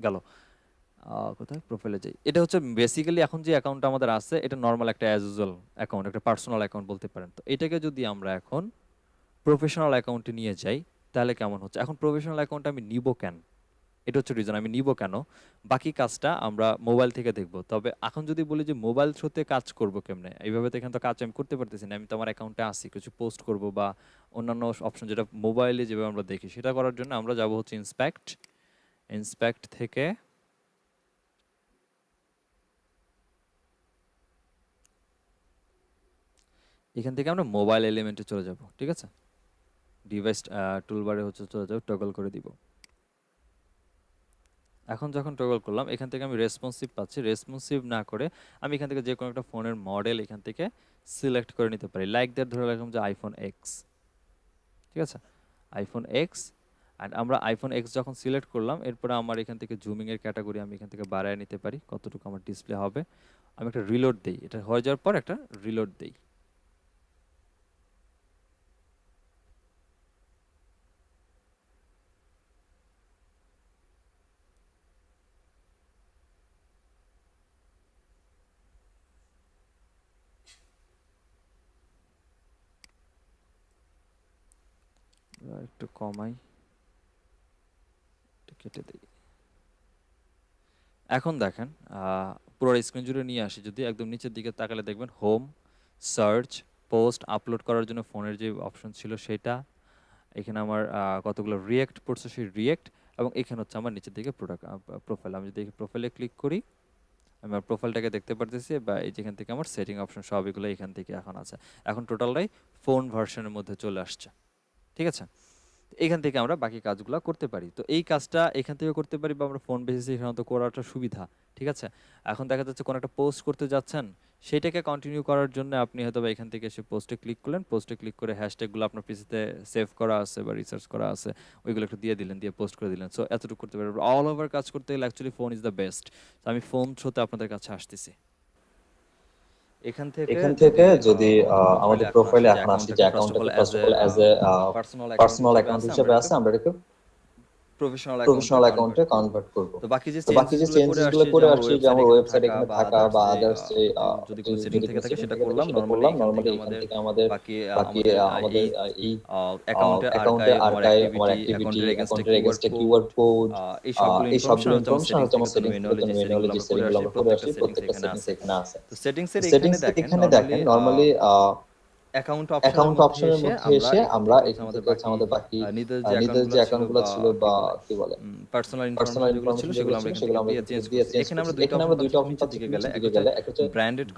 গেল কোথায় প্রোফাইলে যাই। এটা হচ্ছে বেসিক্যালি এখন যে অ্যাকাউন্টটা আমাদের আছে এটা নর্মাল একটা অ্যাজ ইউজুয়াল অ্যাকাউন্ট, একটা পার্সোনাল অ্যাকাউন্ট বলতে পারেন। তো এটাকে যদি আমরা এখন প্রফেশনাল অ্যাকাউন্টে নিয়ে যাই তাহলে কেমন হচ্ছে? এখন প্রফেশনাল অ্যাকাউন্ট আমি নিব কেন, এটা হচ্ছে রিজন আমি নিব কেন। বাকি কাজটা আমরা মোবাইল থেকে দেখব। তবে এখন যদি বলি যে মোবাইল থ্রুতে কাজ করব কেমনে, এইভাবে তো এখানে তো কাজ আমি করতে পারতেছি না। আমি তো আমার অ্যাকাউন্টে আসি, কিছু পোস্ট করব বা অন্যান্য অপশন যেটা মোবাইলে যেভাবে আমরা দেখি সেটা করার জন্য আমরা যাব হচ্ছে ইন্সপেক্ট। ইন্সপেক্ট থেকে এখান থেকে আমরা মোবাইল এলিমেন্টে চলে যাব, ঠিক আছে। ডিভাইস টুলবারে হচ্ছে চলে যাব, টগল করে দিব। এখন যখন টগল করলাম এখান থেকে আমি রেসপন্সিভ পাচ্ছি। রেসপন্সিভ না করে আমি এখান থেকে যে কোনো একটা ফোনের মডেল এখান থেকে সিলেক্ট করে নিতে পারি। লাইক দ্যাট ধরে রাখলাম যে আইফোন এক্স, ঠিক আছে, আইফোন এক্স। অ্যান্ড আমরা আইফোন এক্স যখন সিলেক্ট করলাম এরপরে আমার এখান থেকে জুমিংয়ের ক্যাটাগরি আমি এখান থেকে বাড়ায় নিতে পারি কতটুকু আমার ডিসপ্লে হবে। আমি একটা রিলোড দিই, এটা হয়ে যাওয়ার পর একটা রিলোড দিই। একটু কমাই, একটু কেটে দিই। এখন দেখেন পুরো স্ক্রিন জুড়ে নিয়ে আসি, যদি একদম নিচের দিকে তাকালে দেখবেন হোম, সার্চ, পোস্ট, আপলোড করার জন্য ফোনের যে অপশন ছিল সেটা, এখানে আমার কতগুলো রিয়েক্ট পড়ছে সেই রিয়েক্ট, এবং এখানে হচ্ছে আমার নিচের দিকে প্রোডাক্ট প্রোফাইল। আমি যদি প্রোফাইলে ক্লিক করি আমি আমার প্রোফাইলটাকে দেখতে পারতেছি, বা এই যেখান থেকে আমার সেটিং অপশন সব এগুলো এখান থেকে এখন আছে। এখন টোটালটাই ফোন ভার্সনের মধ্যে চলে আসছে, ঠিক আছে। এখান থেকে আমরা বাকি কাজগুলো করতে পারি। তো এই কাজটা এখান থেকে করতে পারি বা আমরা ফোন বেসিসে সাধারণত করাটা সুবিধা, ঠিক আছে। এখন দেখা যাচ্ছে কোনো একটা পোস্ট করতে যাচ্ছেন, সেটাকে কন্টিনিউ করার জন্য আপনি হয়তো বা এখান থেকে এসে পোস্টে ক্লিক করলেন, পোস্টে ক্লিক করে হ্যাশট্যাগুলো আপনার পিসিতে সেভ করা আছে বা রিসার্চ করা আছে, ওইগুলো একটু দিয়ে দিলেন, দিয়ে পোস্ট করে দিলেন। সো এতটুকু করতে পারি। অল ওভার কাজ করতে গেলে actually phone is the best. তো আমি ফোন থ্রুতে আপনাদের কাছে আসতেছি। এখান থেকে যদি আমাদের প্রোফাইলে এখন আসি, যে অ্যাকাউন্টটাকে first of all as a personal account হিসেবে আছে, আমরা এটাকে প্রফেশনাল প্রফেশনাল অ্যাকাউন্টে কনভার্ট করব। তো বাকি যে চেঞ্জেসগুলো করে আসছি, যে আমার ওয়েবসাইট এখানে থাকা বা আদার্স যদি কোনো সেটিং থেকে থাকে সেটা করলাম। নরমালি এখান থেকে আমাদের বাকি আমাদের এই অ্যাকাউন্টে আর্কাইভ, আমার অ্যাক্টিভিটি, অ্যাকাউন্টের এগেইনস্টে কিওয়ার্ড কোড, এই সবগুলো ইনফরমেশন হচ্ছে আমার সেটিংস থেকে ম্যানুয়ালি যে সেটিংগুলো আমরা করে আসি প্রত্যেকটা সেটিংস এখানে আছে। তো সেটিংসের এখানে দেখেন নরমালি অ্যাকাউন্ট অপশনের মধ্যে এসে আমরা এখান থেকে হচ্ছে আমাদের বাকি নিজেদের যে অ্যাকাউন্টগুলো ছিল বা কি বলে পার্সোনাল ইনফরমেশন যেগুলো ছিল সেগুলো আমরা দিয়ে চেঞ্জ করছি। এখানে আমরা দুইটা অপশন পাচ্ছি নিচের দিকে গেলে, একটা হচ্ছে ব্র্যান্ডেড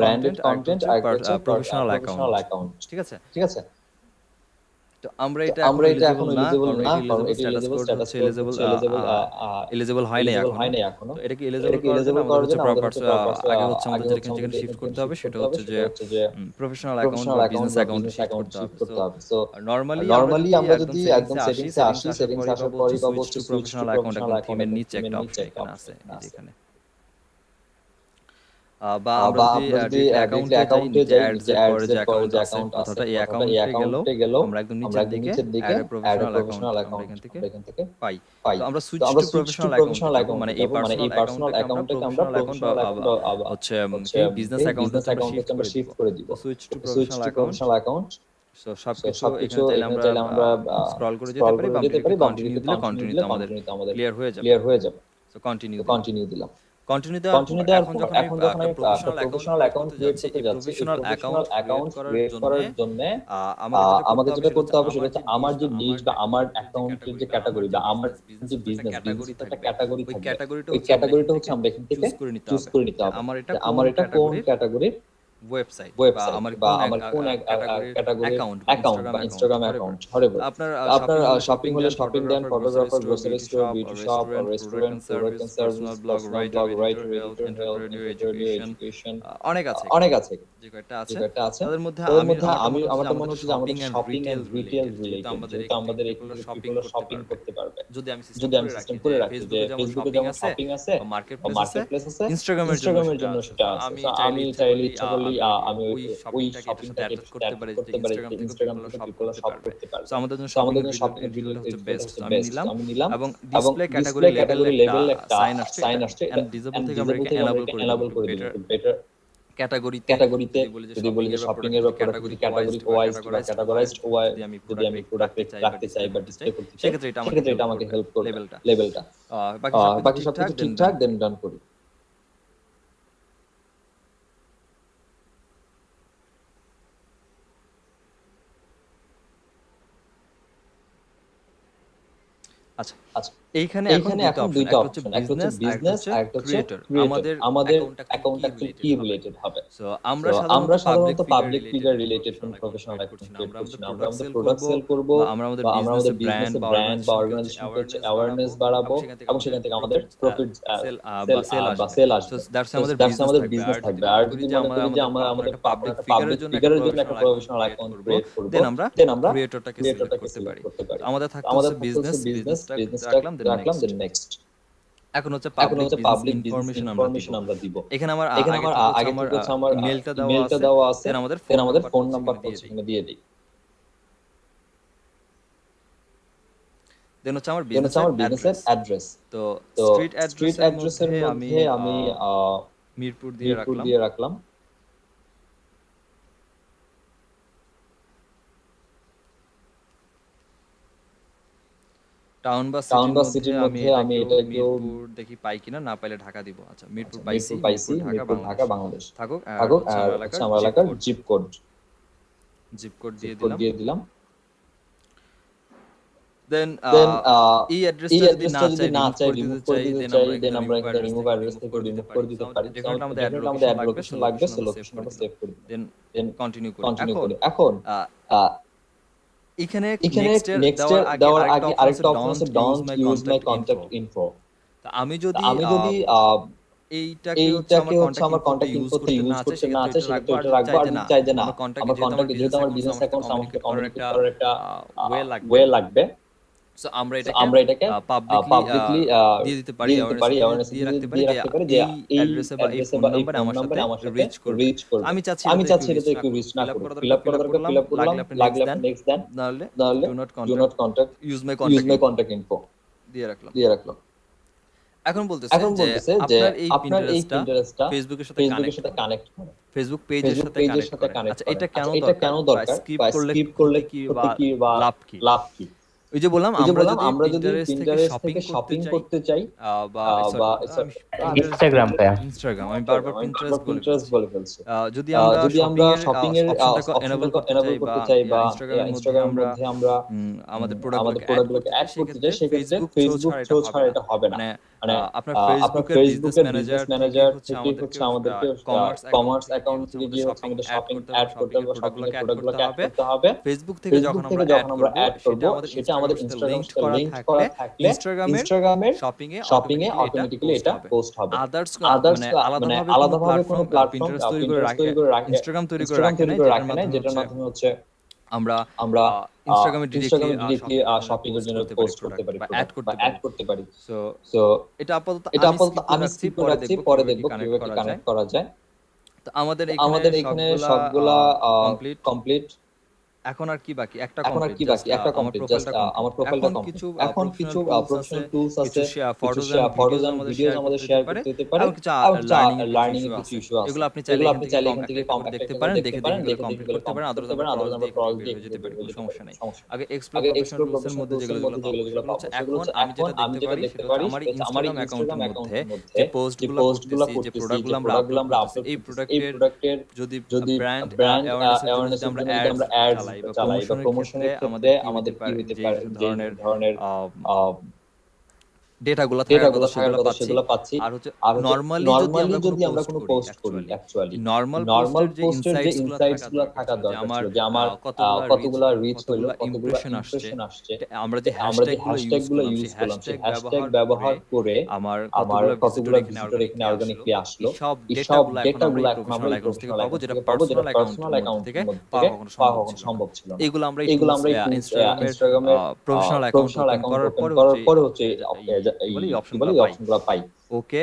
কন্টেন্ট আর একটা হচ্ছে প্রফেশনাল অ্যাকাউন্ট, ঠিক আছে। তো আমরা এটা এখন এলিজিবল না, কারণ এটি এলিজিবল স্ট্যাটাস কোড হচ্ছে এলিজিবল হয় নাই এখনো। তো এটাকে এলিজিবল করার জন্য আমাদের হচ্ছে আগে হচ্ছে আমাদের যেখানে শিফট করতে হবে সেটা হচ্ছে যে প্রফেশনাল অ্যাকাউন্ট বা বিজনেস অ্যাকাউন্টে শিফট করতে হবে। সো নরমালি আমরা যদি একদম সেটিংসে আসি, সেটিংসে আসার পরই পাবো হচ্ছে সুইচ টু প্রফেশনাল অ্যাকাউন্ট, থিমের নিচে একটা অপশন এখানে আছে, এই যে এখানে। বা আমরা যদি অ্যাকাউন্টে যাই, যে অ্যাডস পরে যে অ্যাকাউন্ট আছে, এই অ্যাকাউন্টে গেলেও আমরা একদম নিচের দিকে অ্যাড এ প্রফেশনাল অ্যাকাউন্ট এখান থেকে পাই। তো আমরা সুইচ টু প্রফেশনাল অ্যাকাউন্ট, মানে এই পার্সোনাল অ্যাকাউন্টটাকে আমরা প্রফেশনাল অ্যাকাউন্ট হচ্ছে বিজনেস অ্যাকাউন্টে আমরা শিফট করে দিব। Switch to professional account. So সবকিছু এখানে চাইলে আমরা স্ক্রল করে যেতে পারি বা কন্টিনিউ দিলে কন্টিনিউ আমাদের ক্লিয়ার হয়ে যাবে। সো কন্টিনিউ দিলাম। কন্টিনিউ দেওয়ার পর এখন যখন আমি প্রফেশনাল অ্যাকাউন্ট ক্রিয়েট করতে যাচ্ছি, প্রফেশনাল অ্যাকাউন্ট ক্রিয়েট করার জন্য আমাকে যেটা করতে হবে সেটা হচ্ছে আমার যে নিজ বা আমার অ্যাকাউন্টের যে ক্যাটাগরি বা আমার যে বিজনেস একটা ক্যাটাগরি থাকবে, ওই ক্যাটাগরিটা হচ্ছে আমরা এখান থেকে চুজ করে নিতে হবে আমার এটা কোন ক্যাটাগরির ওয়েবসাইট বা আমার কোন ক্যাটাগরির অ্যাকাউন্ট বা ইনস্টাগ্রাম অ্যাকাউন্ট হবে। আপনার শপিং হলে শপিং দেন, photographer, grocery store, beauty shop, restaurant, food service, blog, writer, editor, health, new education, অনেক আছে যে কয়টা আছে। তাদের মধ্যে আমি আমার মনে হচ্ছে যে আমাদের শপিং এন্ড রিটেল রিলেটেড, যেহেতু আমাদের এগুলো শপিং করতে পারবে। যদি আমি সিস্টেম করে রাখি যে ফেসবুকে যেমন শপিং আছে, মার্কেট প্লেস আছে, ইনস্টাগ্রামের জন্য সেটা আছে। আমি চাইলে ইচ্ছা করলে নরমালি আমি ওই শপিংটাকে এটার সাথে অ্যাটাচ করতে পারি যে ইনস্টাগ্রাম থেকে পিপল সব করতে পারবে। সো আমাদের জন্য শপিং এর রিলেটেড হচ্ছে বেস্ট। আমি নিলাম এবং ডিসপ্লে ক্যাটাগরি লেভেল একটা সাইন আসছে এন্ড ডিসেবল থেকে আমরা এটাকে এনেবল করে দিই একটু বেটার ক্যাটাগরিতে যদি বলি যে শপিং এর বা ক্যাটাগরি ওয়াইজ বা ক্যাটাগরাইজড ওয়াই যদি আমি প্রোডাক্ট রাখতে চাই বা ডিসপ্লে করতে চাই সেক্ষেত্রে এটা আমাকে হেল্প করবে লেভেলটা। বাকি সবকিছু ঠিকঠাক দেন ডান করি। আচ্ছা আচ্ছা এইখানে এখন দুইটা অপশন, একটা হচ্ছে বিজনেস আর একটা হচ্ছে ক্রিয়েটর। আমাদের অ্যাকাউন্টটা কি রিলেটেড হবে। সো আমরা সাধারণত পাবলিক ফিগার রিলেটেড কোন প্রফেশনাল অ্যাকাউন্ট ক্রিয়েট করছি না। আমরা আমাদের প্রোডাক্ট সেল করব বা আমরা আমাদের বিজনেসে ব্র্যান্ড বা অর্গানাইজেশন হচ্ছে অ্যাওয়ারনেস বাড়াবো এবং সেখান থেকে আমাদের প্রফিট সেল আসবে। দ্যাটস আমাদের বিজনেস থাকবে। আর যদি মনে করি যে আমরা আমাদের পাবলিক ফিগারের জন্য একটা প্রফেশনাল অ্যাকাউন্ট ক্রিয়েট করব দেন আমরা ক্রিয়েটরটাকে সিলেক্ট করতে পারি। আমাদের থাকছে বিজনেস রাখলাম দেন নেক্সট। এখন হচ্ছে পাবলিক ইনফরমেশন আমরা দিব। এখানে আমার আগে থেকে আমার ইমেলটা দেওয়া আছে দেন আমাদের ফোন নাম্বারটা এখানে দিয়ে দেই। দেন হচ্ছে আমার বিজনেসের অ্যাড্রেস। তো স্ট্রিট অ্যাড্রেসের মধ্যে আমি মিরপুর দিয়ে রাখলাম। টাউন বা সিটির মধ্যে আমি এটা মিরপুর দেখি পাই কিনা, না পাইলে ঢাকা দিব। আচ্ছা মিরপুর পাইছি, মিরপুর ঢাকা বাংলাদেশ থাকুক। আর আমার এলাকার জিপ কোড দিয়ে দিলাম। দেন এই অ্যাড্রেসটা যদি না চাই রিমুভ করে দিতে চাই দেন আমরা এখানে রিমুভ অ্যাড্রেস থেকে রিমুভ করে দিতে পারি। যেখানে আমাদের অ্যাড লোকেশন লাগবে সো লোকেশনটা সেভ করে দিই। দেন কন্টিনিউ করি। এখন এখানে নেক্সট দেওয়ার আগে আরেকটা অপশন আছে don't use my contact info. তো আমি যদি এইটাকে হচ্ছে আমার কন্টাক্ট ইনফোতে ইউজ করতে না আছে সেটা এটা রাখবো। আর চাই যে না আমার কন্টাক্ট যেহেতু আমার বিজনেস অ্যাকাউন্ট আমাকে কমিউনিকেট করার একটা ওয়ে লাগবে। সো আমরা এটাকে পাবলিকলি দিয়ে দিতে পারি, অ্যাওয়ারনেস দিয়ে রাখতে পারি যে এই অ্যাড্রেসে বা এই ফোন নাম্বারে আমার সাথে রিচ করবে। আমি চাচ্ছি এটা একটু রিচ না করুক। ফিল আপ করা দরকার ফিল আপ করলাম, লাগলে আপনি নেক্সট দেন, নাহলে do not contact use my contact info দিয়ে রাখলাম। এখন বলতেছে যে আপনার এই পিন্টারেস্টটা ফেসবুকের সাথে কানেক্ট করে, ফেসবুক পেজের সাথে কানেক্ট। আচ্ছা এটা কেন দরকার? স্কিপ করলে কি বা লাভ কি? ওই যে বললাম আমরা যদি পিন্টারেস্ট থেকে শপিং করতে চাই বা ইনস্টাগ্রাম আমি বারবার পিন্টারেস্ট বলে ফেলছি। যদি আমরা শপিং এর অপশনটাকে এনেবল করতে চাই বা ইনস্টাগ্রামের মধ্যে আমরা আমাদের প্রোডাক্টগুলোকে অ্যাড করতে চাই সেক্ষেত্রে ফেসবুক থ্রু ছাড়া এটা হবে না। মানে আপনার ফেসবুকের বিজনেস ম্যানেজার থেকে হচ্ছে আমাদেরকে কমার্স অ্যাকাউন্ট থেকে গিয়ে হচ্ছে আমাদের শপিং অ্যাড করতে হবে, শপিং এর প্রোডাক্টগুলোকে অ্যাড করতে হবে। ফেসবুক থেকে যখন আমরা অ্যাড করব সেটা আমাদের ইনস্টাগ্রামের সাথে লিংক করা থাকলে ইনস্টাগ্রামের শপিং এ অটোমেটিক্যালি এটা পোস্ট হবে। আদার্স মানে আলাদাভাবে কোনো প্ল্যাটফর্ম পিন্টারেস্ট তৈরি করে রাখে, ইনস্টাগ্রাম তৈরি করে রাখে না, যেটার মাধ্যমে হচ্ছে আমরা ইনস্টাগ্রামে ডিরেক্টলি শপিং এর জন্য পোস্ট করতে পারি বা অ্যাড করতে পারি। সো এটা আপাতত আমি স্কিপ করে রাখছি, পরে দেখব কিভাবে কানেক্ট করা যায়। তো আমাদের এখানে সবগুলা কমপ্লিট। এখন আর কি বাকি? একটা কমপ্লিট, জাস্ট আমার প্রোফাইলটা কমপ্লিট। এখন কিছু প্রফেশনাল টুলস আছে, ফটোস এন্ড ভিডিওস আমাদের শেয়ার করতে দিতে পারে, আর লার্নিং এর কিছু ইস্যু আছে। এগুলো আপনি চাইলে এখান থেকে কমপ্লিট দেখতে পারেন, দেখে কমপ্লিট করতে পারেন। আদারওয়াইজ আমরা প্রসেস দিয়ে যেতে পারি, কোনো সমস্যা নাই। আগে এক্সপ্লোর প্রফেশনাল টুলসের মধ্যে যেগুলো পাবো সেগুলো হচ্ছে এখন আমি যেটা দেখতে পারি সেটা আমার ইনস্টাগ্রাম অ্যাকাউন্টের মধ্যে যে পোস্টগুলো করতেছি, যে প্রোডাক্টগুলো আমরা আপলোড করতেছি, এই প্রোডাক্টের যদি ব্র্যান্ড অ্যাওয়ারনেস আমরা অ্যাড চালাই বা প্রমোশনের ক্ষেত্রে আমাদের কি হতে পারে, যে ধরনের ডেটাগুলো থাকার কথা সেগুলো পাচ্ছি। আর হচ্ছে নরমালি যদি আমরা কোনো পোস্ট করি, অ্যাকচুয়ালি নরমাল পোস্টের যে ইনসাইটসগুলো থাকা দরকার ছিল, যে আমার কতগুলো রিচ হলো, কতগুলো ইমপ্রেশন আসছে, আমরা যে হ্যাশট্যাগুলো ইউজ করলাম, সেই হ্যাশট্যাগ ব্যবহার করে আমার কতগুলো ভিজিটর এখানে অর্গানিকলি আসলো, এই সব ডেটাগুলো এখন আমরা এই প্রফেশনাল অ্যাকাউন্ট থেকে পাবো, যেটা পার্সোনাল অ্যাকাউন্টের মধ্যে থেকে পাওয়া কখনো সম্ভব ছিল না। এগুলো আমরা ইনস্টাগ্রামের প্রফেশনাল অ্যাকাউন্ট ওপেন করার পরে হচ্ছে এই অপশনগুলো পাই। ওকে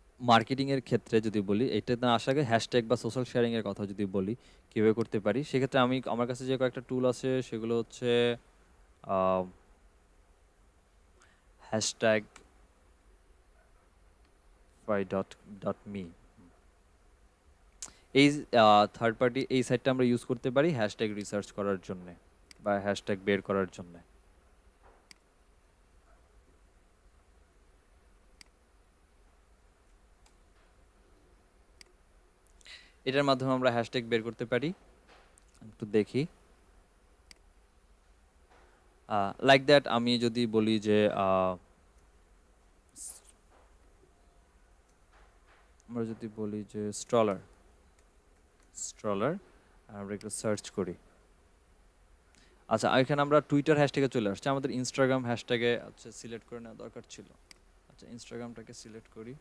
মার্কেটিং এর ক্ষেত্রে যদি বলি, এটা না আসার আগে হ্যাশট্যাগ বা সোশ্যাল শেয়ারিং এর কথা যদি বলি কিভাবে করতে পারি, সেক্ষেত্রে আমার কাছে যে কয়েকটা টুল আছে সেগুলো হচ্ছে hashtagify dot dot me. এই থার্ড পার্টি এই সাইটটা আমরা ইউজ করতে পারি হ্যাশট্যাগ রিসার্চ করার জন্য বা হ্যাশট্যাগ বের করার জন্য। এটার মাধ্যমে আমরা হ্যাশট্যাগ বের করতে পারি। একটু দেখি। লাইক দ্যাট আমি যদি বলি যে আমরা যদি বলি যে স্ট্রলার স্ট্রলার আমরা একটু সার্চ করি। আচ্ছা এখানে আমরা টুইটার হ্যাশট্যাগে চলে আসছে, আমাদের ইনস্টাগ্রাম হ্যাশট্যাগে আচ্ছা সিলেক্ট করে নেওয়া দরকার ছিল। আচ্ছা ইনস্টাগ্রামটাকে সিলেক্ট করি।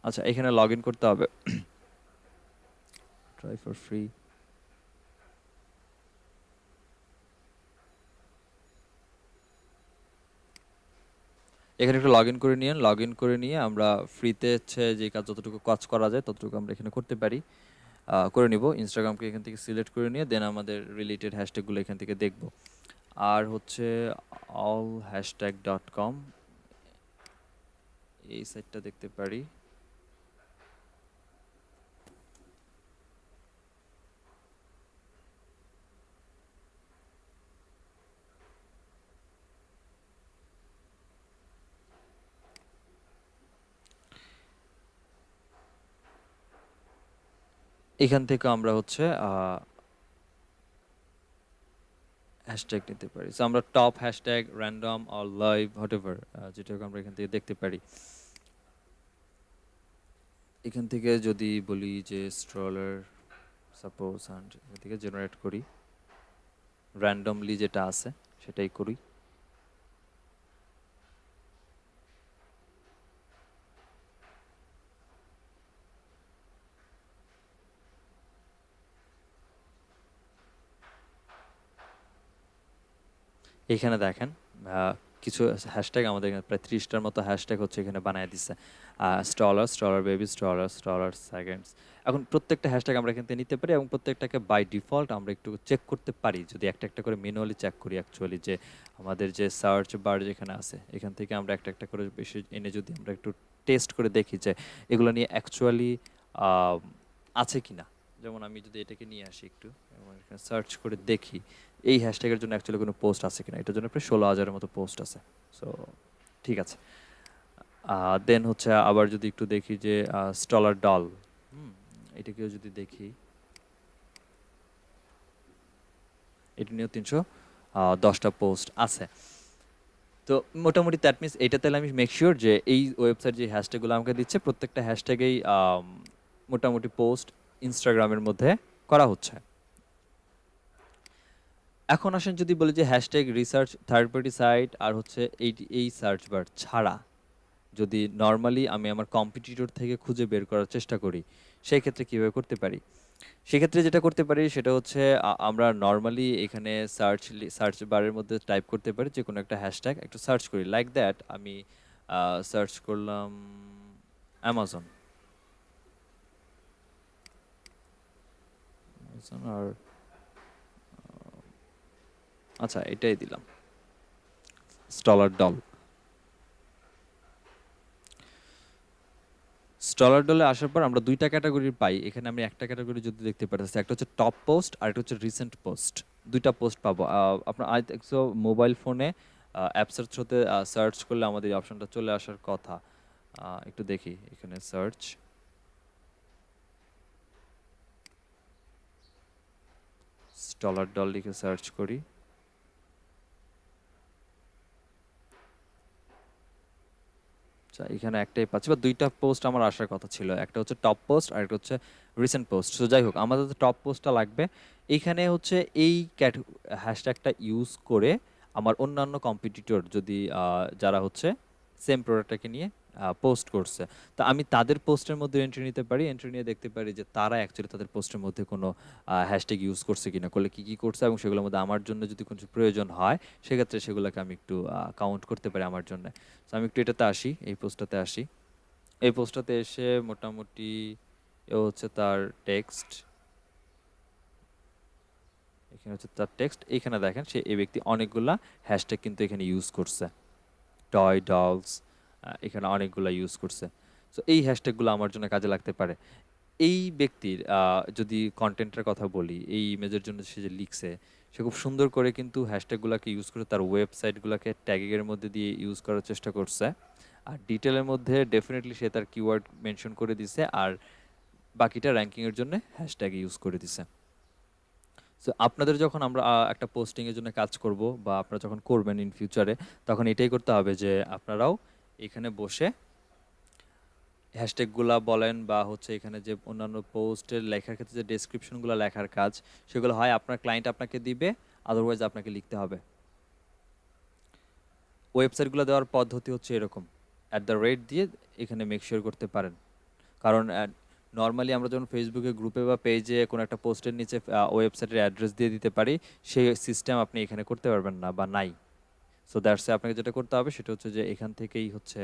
আচ্ছা এখানে লগ ইন করতে হবে, ট্রাই ফর ফ্রি। এখানে একটু লগ ইন করে নিয়ে আমরা ফ্রিতে হচ্ছে যে কাজ যতটুকু কাজ করা যায় ততটুকু আমরা এখানে করতে পারি, করে নিব। ইনস্টাগ্রামকে এখান থেকে সিলেক্ট করে নিয়ে দেন আমাদের রিলেটেড হ্যাশট্যাগুলো এখান থেকে দেখব। আর হচ্ছে allhashtag.com এই সাইটটা দেখতে পারি। এখান থেকে আমরা হচ্ছে হ্যাশট্যাগ নিতে পারি। সো আমরা top hashtag random or live whatever যেটাকে আমরা এখান থেকে দেখতে পারি। এখান থেকে যদি বলি যে স্ট্রলার সাপোজ অ্যান্ড এখান থেকে জেনারেট করি, র্যান্ডমলি যেটা আছে সেটাই করি। এখানে দেখেন কিছু হ্যাশট্যাগ আমাদের এখানে প্রায় 30টার মতো হ্যাশট্যাগ হচ্ছে এখানে বানায় দিচ্ছে। Stroller, stroller baby, stroller, stroller seconds. এখন প্রত্যেকটা হ্যাশট্যাগ আমরা এখান থেকে নিতে পারি এবং প্রত্যেকটাকে বাই ডিফল্ট আমরা একটু চেক করতে পারি, যদি একটা একটা করে ম্যানুয়ালি চেক করি অ্যাকচুয়ালি যে আমাদের যে সার্চ বার যেখানে আছে এখান থেকে আমরা একটা একটা করে বেশি এনে যদি আমরা একটু টেস্ট করে দেখি যে এগুলো নিয়ে অ্যাকচুয়ালি আছে কি না। যেমন আমি যদি এটাকে নিয়ে আসি একটু এবং এখানে সার্চ করে দেখি এই হ্যাশট্যাগের জন্য অ্যাকচুয়ালি কোনো পোস্ট আছে কিনা, এটার জন্য প্রায় 16,000-এর মতো পোস্ট আছে। সো ঠিক আছে। দেন হচ্ছে আবার যদি একটু দেখি যে স্টলার ডল, এটাকেও যদি দেখি এটা নিয়েও 310টা পোস্ট আছে। তো মোটামুটি দ্যাট মিনস এটা তাহলে আমি মেক শিওর যে এই ওয়েবসাইট যে হ্যাশট্যাগুলো আমাকে দিচ্ছে প্রত্যেকটা হ্যাশট্যাগেই মোটামুটি পোস্ট ইনস্টাগ্রামের মধ্যে করা হচ্ছে। এখন আসেন যদি বলি যে hashtag research third party site আর হচ্ছে এই সার্চ বার ছাড়া যদি নর্মালি আমি আমার কম্পিটিটর থেকে খুঁজে বের করার চেষ্টা করি সেই ক্ষেত্রে কীভাবে করতে পারি। সেক্ষেত্রে যেটা করতে পারি সেটা হচ্ছে আমরা নর্মালি এখানে সার্চ বারের মধ্যে টাইপ করতে পারি যে কোনো একটা হ্যাশট্যাগ একটু সার্চ করি। লাইক দ্যাট আমি সার্চ করলাম অ্যামাজন আর আচ্ছা এটাই দিলাম স্টলার ডল। স্টলার ডলে আসার পর আমরা দুইটা ক্যাটাগরি পাই। এখানে আমি একটা ক্যাটাগরি যদি দেখতে পাচ্ছি, একটা হচ্ছে টপ পোস্ট আর একটা হচ্ছে রিসেন্ট পোস্ট। দুইটা পোস্ট পাবো। আপনার আই থিঙ্ক সো মোবাইল ফোনে অ্যাপসের থ্রুতে সার্চ করলে আমাদের এই অপশনটা চলে আসার কথা। একটু দেখি এখানে সার্চ, স্টলার ডল লিখে সার্চ করি। এখানে একটাই পাচ্ছি বা দুইটা পোস্ট আমার আসার কথা ছিল, একটা হচ্ছে টপ পোস্ট আর একটা হচ্ছে রিসেন্ট পোস্ট। তো যাই হোক আমাদের তো টপ পোস্টটা লাগবে। এইখানে হচ্ছে এই হ্যাশট্যাগটা ইউজ করে আমার অন্যান্য কম্পিটিটর যদি যারা হচ্ছে সেম প্রোডাক্টটাকে নিয়ে পোস্ট করছে, তো আমি তাদের পোস্টের মধ্যে এন্ট্রি নিতে পারি। এন্ট্রি নিয়ে দেখতে পারি যে তারা অ্যাকচুয়ালি তাদের পোস্টের মধ্যে কোনো হ্যাশট্যাগ ইউজ করছে কিনা, করলে কী কী করছে এবং সেগুলোর মধ্যে আমার জন্য যদি কোনো প্রয়োজন হয় সেক্ষেত্রে সেগুলোকে আমি একটু কাউন্ট করতে পারি আমার জন্য। তো আমি একটু এটাতে আসি, এই পোস্টটাতে আসি। এই পোস্টটাতে এসে মোটামুটি এ হচ্ছে তার টেক্সট, এখানে হচ্ছে তার টেক্সট। এখানে দেখেন সে এই ব্যক্তি অনেকগুলা হ্যাশট্যাগ কিন্তু এখানে ইউজ করছে, টয় ডলস এখানে অনেকগুলা ইউজ করছে। সো এই হ্যাশট্যাগুলো আমার জন্য কাজে লাগতে পারে। এই ব্যক্তির যদি কন্টেন্টের কথা বলি, এই ইমেজের জন্য সে যে লিখছে সে খুব সুন্দর করে কিন্তু হ্যাশট্যাগুলোকে ইউজ করে তার ওয়েবসাইটগুলোকে ট্যাগিংয়ের মধ্যে দিয়ে ইউজ করার চেষ্টা করছে। আর ডিটেলের মধ্যে ডেফিনেটলি সে তার কিওয়ার্ড মেনশন করে দিছে আর বাকিটা র্যাঙ্কিংয়ের জন্য হ্যাশট্যাগ ইউজ করে দিছে। সো আপনাদের যখন আমরা একটা পোস্টিং এর জন্য কাজ করব বা আপনারা যখন করবেন ইন ফিউচারে, তখন এটাই করতে হবে যে আপনারাও এখানে বসে হ্যাশট্যাগুলা বলেন বা হচ্ছে এখানে যে অন্যান্য পোস্টের লেখার ক্ষেত্রে যে ডেসক্রিপশনগুলো লেখার কাজ, সেগুলো হয় আপনার ক্লায়েন্ট আপনাকে দিবে, আদারওয়াইজ আপনাকে লিখতে হবে। ওয়েবসাইটগুলো দেওয়ার পদ্ধতি হচ্ছে এরকম, @ দিয়ে এখানে মেক শিওর করতে পারেন। কারণ নর্মালি আমরা যখন ফেসবুকে গ্রুপে বা পেজে কোনো একটা পোস্টের নিচে ওয়েবসাইটের অ্যাড্রেস দিয়ে দিতে পারি, সেই সিস্টেম আপনি এখানে করতে পারবেন না বা নাই। সো দ্যাটস আপনাকে যেটা করতে হবে সেটা হচ্ছে যে এখান থেকেই হচ্ছে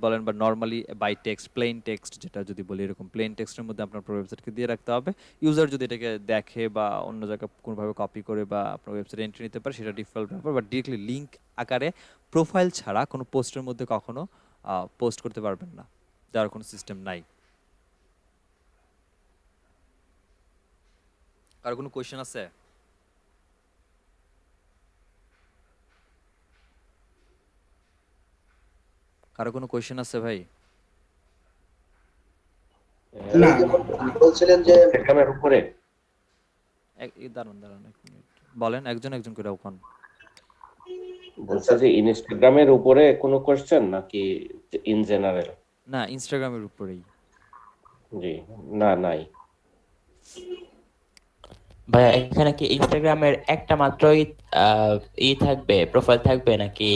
বলেন বা normally by text, plain text যেটা যদি বলি, এরকম প্লেন টেক্সটের মধ্যে আপনার ওয়েবসাইটকে দিয়ে রাখতে হবে। ইউজার যদি এটাকে দেখে বা অন্য জায়গায় কোনোভাবে কপি করে বা আপনার ওয়েবসাইটে এন্ট্রি নিতে পারে, সেটা ডিফল্ট ব্যাপার, বাট ডিরেক্টলি লিঙ্ক আকারে প্রোফাইল ছাড়া কোনো পোস্টের মধ্যে কখনো পোস্ট করতে পারবেন না, যার কোনো সিস্টেম নাই। কারো কোনো কোয়েশ্চেন আছে? কারো কোনো কোয়েশ্চেন আছে ভাই? এই যে বলছিলেন যে ইনস্টাগ্রামের উপরে দাঁড়ান দাঁড়ান এক মিনিট, বলেন একজন একজন করে ওখান। বলছে যে ইনস্টাগ্রামের উপরে কোনো কোশ্চেন নাকি ইন জেনারেল? না, ইনস্টাগ্রামের উপরেই। জি, না নাই। ভাইয়া এখানে কি ইনস্টাগ্রামের একটা মাত্রই থাকবে, প্রোফাইল থাকবে, নাকি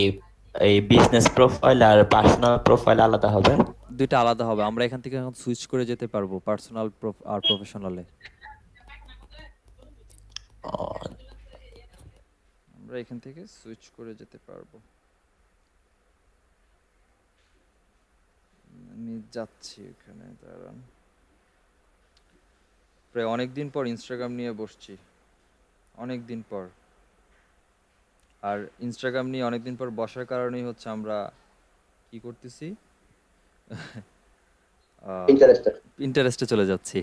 এই বিজনেস প্রোফাইল আর পার্সোনাল প্রোফাইল আলাদা হবে? দুইটা আলাদা হবে। আমরা এখান থেকে এখন সুইচ করে যেতে পারবো পার্সোনাল আর প্রফেশনালে। ও, আমরা এখান থেকে সুইচ করে যেতে পারবো। আমি যাচ্ছি এখানে, দাঁড়ান। প্রায় অনেক দিন পর ইনস্টাগ্রাম নিয়ে বসছি, অনেক দিন পর। আর ইনস্টাগ্রাম নিয়ে অনেক দিন পর বসার কারণেই হচ্ছে আমরা কি করতেছি, ইন্টারেস্টে চলে যাচ্ছি।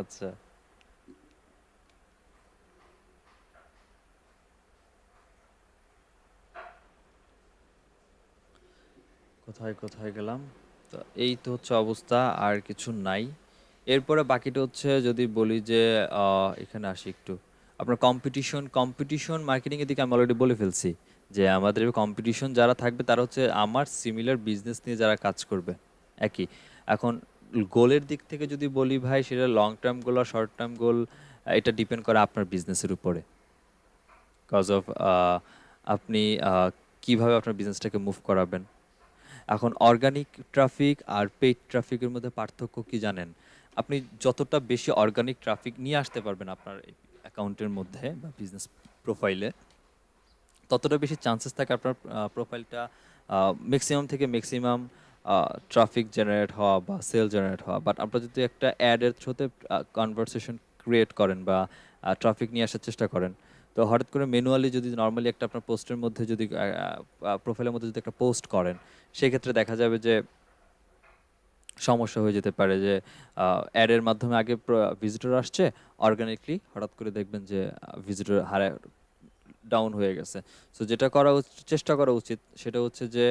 আচ্ছা, কোথায় কোথায় গেলাম? তো এই তো হচ্ছে অবস্থা, আর কিছু নাই। এরপরে বাকিটা হচ্ছে যদি বলি যে এখানে আসি একটু, আপনার কম্পিটিশন মার্কেটিং এর দিকে আমি অলরেডি বলে ফেলছি যে আমাদের কম্পিটিশন যারা থাকবে তারা হচ্ছে আমার সিমিলার বিজনেস নিয়ে যারা কাজ করবে একই। এখন গোলের দিক থেকে যদি বলি ভাই, সেটা লং টার্ম গোল আর শর্ট টার্ম গোল, এটা ডিপেন্ড করে আপনার বিজনেসের উপরে। কজ অফ আপনি কিভাবে আপনার বিজনেসটাকে মুভ করাবেন। এখন অর্গানিক ট্রাফিক আর পেইড ট্রাফিকের মধ্যে পার্থক্য কি জানেন? আপনি যতটা বেশি অর্গানিক ট্রাফিক নিয়ে আসতে পারবেন আপনার অ্যাকাউন্টের মধ্যে বা বিজনেস প্রোফাইলে, ততটা বেশি চান্সেস থাকে আপনার প্রোফাইলটা ম্যাক্সিমাম থেকে ম্যাক্সিমাম ট্রাফিক জেনারেট হওয়া বা সেল জেনারেট হওয়া। বাট আপনারা যদি একটা অ্যাডের থ্রুতে কনভারসেশন ক্রিয়েট করেন বা ট্রাফিক নিয়ে আসার চেষ্টা করেন, তো হঠাৎ করে ম্যানুয়ালি যদি নর্মালি একটা আপনার পোস্টের মধ্যে যদি প্রোফাইলের মধ্যে যদি একটা পোস্ট করেন, সেক্ষেত্রে দেখা যাবে যে সমস্যা হয়ে যেতে পারে যে অ্যাডের মাধ্যমে আগে ভিজিটর আসছে, অর্গানিকলি হঠাৎ করে দেখবেন যে ভিজিটর হারে ডাউন হয়ে গেছে। সো যেটা চেষ্টা করা উচিত সেটা হচ্ছে যে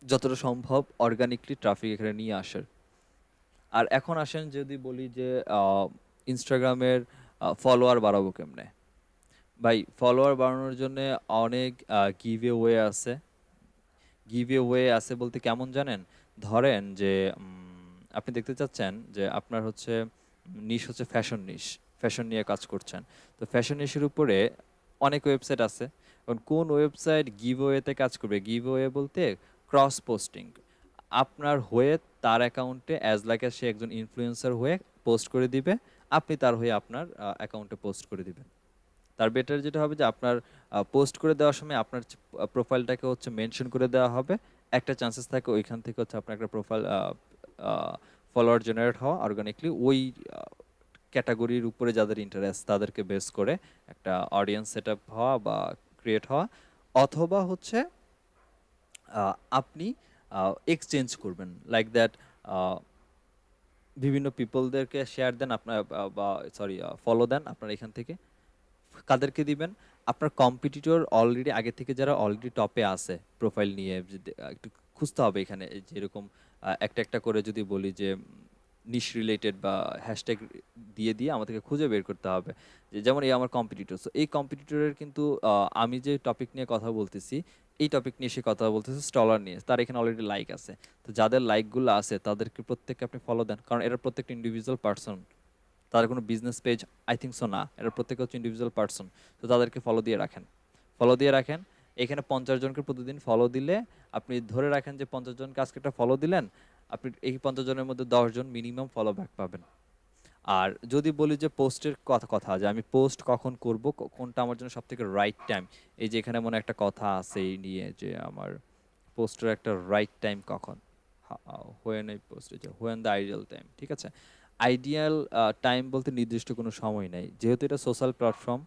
যতটা সম্ভব অর্গানিকলি ট্রাফিক এখানে নিয়ে আসার। আর এখন আসেন যদি বলি যে ইনস্টাগ্রামের ফলোয়ার বাড়াবো কেমনে। ভাই, ফলোয়ার বাড়ানোর জন্য অনেক গিভওয়ে আছে। গিভওয়ে আছে বলতে কেমন জানেন? ধরেন যে আপনি দেখতে চাচ্ছেন যে আপনার হচ্ছে নিশ হচ্ছে ফ্যাশন নিয়ে কাজ করছেন। তো ফ্যাশন নিশের উপরে অনেক ওয়েবসাইট আছে। এখন কোন ওয়েবসাইট গিভওয়েতে কাজ করবে? গিভওয়ে বলতে ক্রস পোস্টিং, আপনার হয়ে তার অ্যাকাউন্টে অ্যাজ লাইক সে একজন ইনফ্লুয়েন্সার হয়ে পোস্ট করে দিবে, আপনি তার হয়ে আপনার অ্যাকাউন্টে পোস্ট করে দিবেন। তার বেটার যেটা হবে যে আপনার পোস্ট করে দেওয়ার সময় আপনার প্রোফাইলটাকে হচ্ছে মেনশন করে দেওয়া হবে। একটা চান্সেস থাকে ওইখান থেকে হচ্ছে আপনার একটা প্রোফাইল ফলোয়ার জেনারেট হওয়া অর্গানিকলি, ওই ক্যাটাগরির উপরে যাদের ইন্টারেস্ট তাদেরকে বেস করে একটা অডিয়েন্স সেট আপ হওয়া বা ক্রিয়েট হওয়া। অথবা হচ্ছে আপনি এক্সচেঞ্জ করবেন লাইক দ্যাট, বিভিন্ন পিপলদেরকে শেয়ার দেন আপনার বা সরি ফলো দেন আপনার এখান থেকে। কাদেরকে দিবেন? আপনার কম্পিটিটর অলরেডি আগে থেকে যারা অলরেডি টপে আছে প্রোফাইল নিয়ে, একটু খুঁজতে হবে এখানে যেরকম একটা একটা করে যদি বলি যে নিশ রিলেটেড বা হ্যাশট্যাগ দিয়ে দিয়ে আমাদেরকে খুঁজে বের করতে হবে, যে যেমন এই আমার কম্পিটিটর, সো এই কম্পিটিটরের কিন্তু আমি যে টপিক নিয়ে কথা বলতেছি এই টপিক নিয়ে সে কথা বলতেছে স্টলার নিয়ে, তার এখানে অলরেডি লাইক আছে। তো যাদের লাইকগুলো আছে তাদেরকে প্রত্যেককে আপনি ফলো দেন, কারণ এরা প্রত্যেকটা ইন্ডিভিজুয়াল পার্সন, তাদের কোনো business page I think so না, এরা প্রত্যেকে হচ্ছে ইন্ডিভিজুয়াল পার্সন। তো তাদেরকে ফলো দিয়ে রাখেন, ফলো দিয়ে রাখেন। এখানে 50 জনকে প্রতিদিন ফলো দিলে আপনি ধরে রাখেন যে 50 জনকে আজকে একটা ফলো দিলেন, আপনি এই 50 জনের মধ্যে 10 জন মিনিমাম ফলো ব্যাক পাবেন। আর যদি বলি যে পোস্টের কথা কথা যে আমি পোস্ট কখন করব, কোনটা আমার জন্য সব থেকে রাইট টাইম, এই যে এখানে মনে একটা কথা আছে এই নিয়ে যে আমার পোস্টের একটা রাইট টাইম কখন, হোয়েন এই পোস্ট, যে হোয়েন দ্য আইডিয়াল টাইম, ঠিক আছে। আইডিয়াল টাইম বলতে নির্দিষ্ট কোনো সময় নাই, যেহেতু এটা সোশ্যাল প্ল্যাটফর্ম,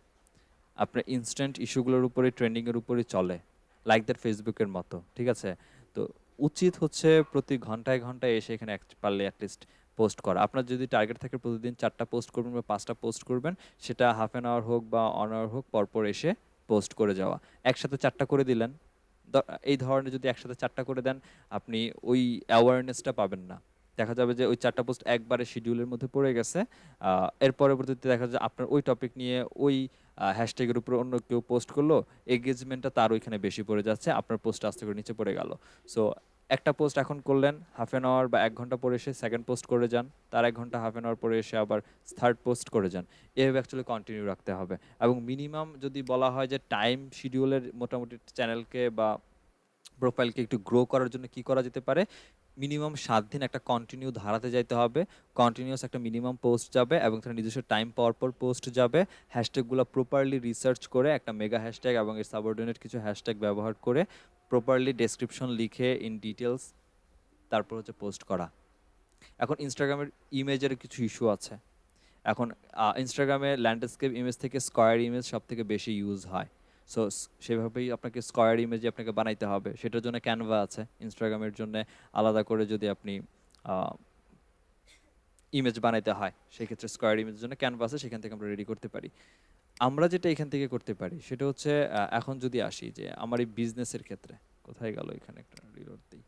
আপনার ইনস্ট্যান্ট ইস্যুগুলোর উপরে ট্রেন্ডিংয়ের উপরে চলে, লাইক দ্যাট ফেসবুকের মতো, ঠিক আছে। তো উচিত হচ্ছে প্রতি ঘন্টায় ঘন্টায় এসে এখানে পারলে অ্যাটলিস্ট পোস্ট করা। আপনার যদি টার্গেট থাকে প্রতিদিন 4টা পোস্ট করবেন বা 5টা পোস্ট করবেন, সেটা হাফ অ্যান আওয়ার হোক বা অন আওয়ার হোক পরপর এসে পোস্ট করে যাওয়া। একসাথে 4টা করে দিলেন, এই ধরনের যদি একসাথে 4টা করে দেন, আপনি ওই অ্যাওয়ারনেসটা পাবেন না। দেখা যাবে যে ওই 4টা পোস্ট একবারে শিডিউলের মধ্যে পড়ে গেছে, এর পরবর্তীতে দেখা যায় আপনার ওই টপিক নিয়ে ওই হ্যাশট্যাগের উপরে অন্য কেউ পোস্ট করলো, এঙ্গেজমেন্টটা তার ওইখানে বেশি পড়ে যাচ্ছে, আপনার পোস্ট আস্তে করে নিচে পড়ে গেল। সো একটা পোস্ট এখন করলেন, হাফ অ্যান আওয়ার বা 1 ঘন্টা পরে এসে সেকেন্ড পোস্ট করে যান, তার 1 ঘন্টা হাফ অ্যান আওয়ার পরে এসে আবার থার্ড পোস্ট করে যান। এভাবে অ্যাকচুয়ালি কন্টিনিউ রাখতে হবে। এবং মিনিমাম যদি বলা হয় যে টাইম শিডিউলের মোটামুটি চ্যানেলকে বা প্রোফাইলকে একটু গ্রো করার জন্য কি করা যেতে পারে, মিনিমাম 7 দিন একটা কন্টিনিউ ধারাতে যাইতে হবে, কন্টিনিউয়াস একটা মিনিমাম পোস্ট যাবে এবং তার নিজস্ব টাইম পাওয়ার পর পোস্ট যাবে, হ্যাশট্যাগুলো প্রপারলি রিসার্চ করে একটা মেগা হ্যাশট্যাগ এবং এর সাবঅর্ডিনেট কিছু হ্যাশট্যাগ ব্যবহার করে প্রপারলি ডেসক্রিপশন লিখে ইন ডিটেলস তারপর হচ্ছে পোস্ট করা। এখন ইনস্টাগ্রামের ইমেজের কিছু ইস্যু আছে। এখন ইনস্টাগ্রামে ল্যান্ডস্কেপ ইমেজ থেকে স্কয়ার ইমেজ সব থেকে বেশি ইউজ হয়। সো সেভাবেই আপনাকে স্কয়ার ইমেজ আপনাকে বানাইতে হবে, সেটার জন্য ক্যানভা আছে। ইনস্টাগ্রামের জন্য আলাদা করে যদি আপনি ইমেজ বানাইতে হয় সেক্ষেত্রে স্কয়ার ইমেজের জন্য ক্যানভা আছে, সেখান থেকে আমরা রেডি করতে পারি। আমরা যেটা এখান থেকে করতে পারি সেটা হচ্ছে এখন যদি আসি যে আমার এই বিজনেসের ক্ষেত্রে, কোথায় গেল, এখানে একটা রিলোড দিই।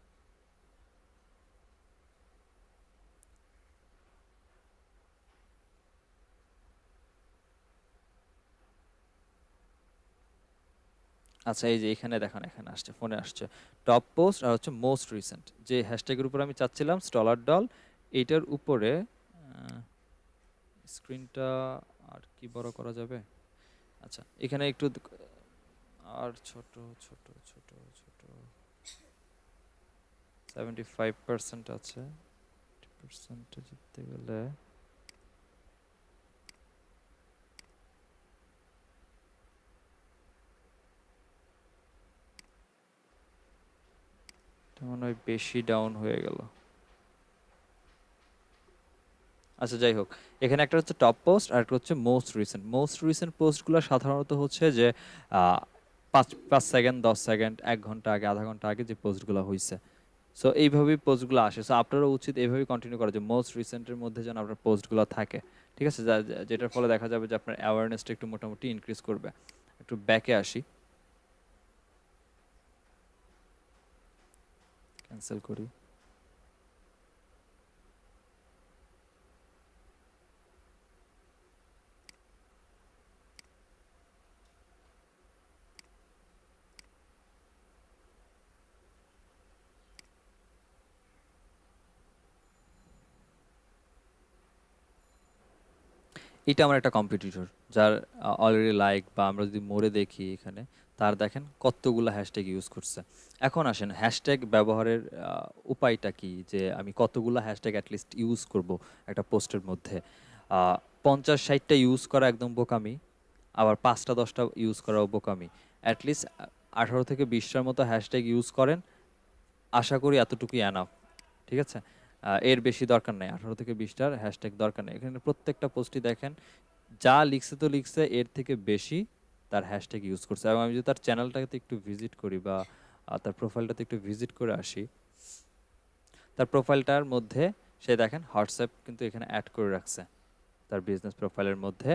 আচ্ছা এই যে এখানে দেখেন, এখানে আসছে, ফোনে আসছে টপ পোস্ট আর হচ্ছে মোস্ট রিসেন্ট, যে হ্যাশট্যাগের উপর আমি চাচ্ছিলাম স্টলার ডল, এইটার উপরে স্ক্রিনটা আর কি বড় করা যাবে। আচ্ছা এখানে একটু আর ছোট ছোট ছোট ছোট 75% আছে, 80% জিততে গেলে মনে হয় বেশি ডাউন হয়ে গেল। আচ্ছা যাই হোক, এখানে একটা হচ্ছে টপ পোস্ট আর একটা হচ্ছে মোস্ট রিসেন্ট। মোস্ট রিসেন্ট পোস্টগুলো সাধারণত হচ্ছে যে 5 সেকেন্ড, 10 সেকেন্ড, 1 ঘন্টা আগে, আধা ঘন্টা আগে যে পোস্টগুলো হয়েছে। সো এইভাবেই পোস্টগুলো আসে। সো আপনারও উচিত এইভাবেই কন্টিনিউ করা, যে মোস্ট রিসেন্টের মধ্যে যেন আপনার পোস্টগুলো থাকে, ঠিক আছে, যেটার ফলে দেখা যাবে যে আপনার অ্যাওয়ারনেসটা একটু মোটামুটি ইনক্রিজ করবে। একটু ব্যাকে আসি, ক্যান্সেল করি। এটা আমার একটা কম্পিটিটর, যার অলরেডি লাইক বা আমরা যদি মোড়ে দেখি এখানে, তার দেখেন কতগুলো হ্যাশট্যাগ ইউজ করছে। এখন আসেন হ্যাশট্যাগ ব্যবহারের উপায়টা কি, যে আমি কতগুলো হ্যাশট্যাগ অ্যাটলিস্ট ইউজ করব একটা পোস্টের মধ্যে। 50-60টা ইউজ করা একদম বোকামি, আবার 5টা-10টা ইউজ করাও বোকামি। অ্যাটলিস্ট 18 থেকে 20টার মতো হ্যাশট্যাগ ইউজ করেন, আশা করি এতটুকুই এনাফ, ঠিক আছে। এর বেশি দরকার নেই, 18 থেকে 20টার হ্যাশট্যাগ দরকার নেই। এখানে প্রত্যেকটা পোস্টই দেখেন যা লিখছে তো লিখছে, এর থেকে বেশি তার হ্যাশট্যাগ ইউজ করছে। এবং আমি যদি তার চ্যানেলটাতে একটু ভিজিট করি বা তার প্রোফাইলটাতে একটু ভিজিট করে আসি, তার প্রোফাইলটার মধ্যে সে দেখেন হোয়াটসঅ্যাপ কিন্তু এখানে অ্যাড করে রাখছে তার বিজনেস প্রোফাইলের মধ্যে।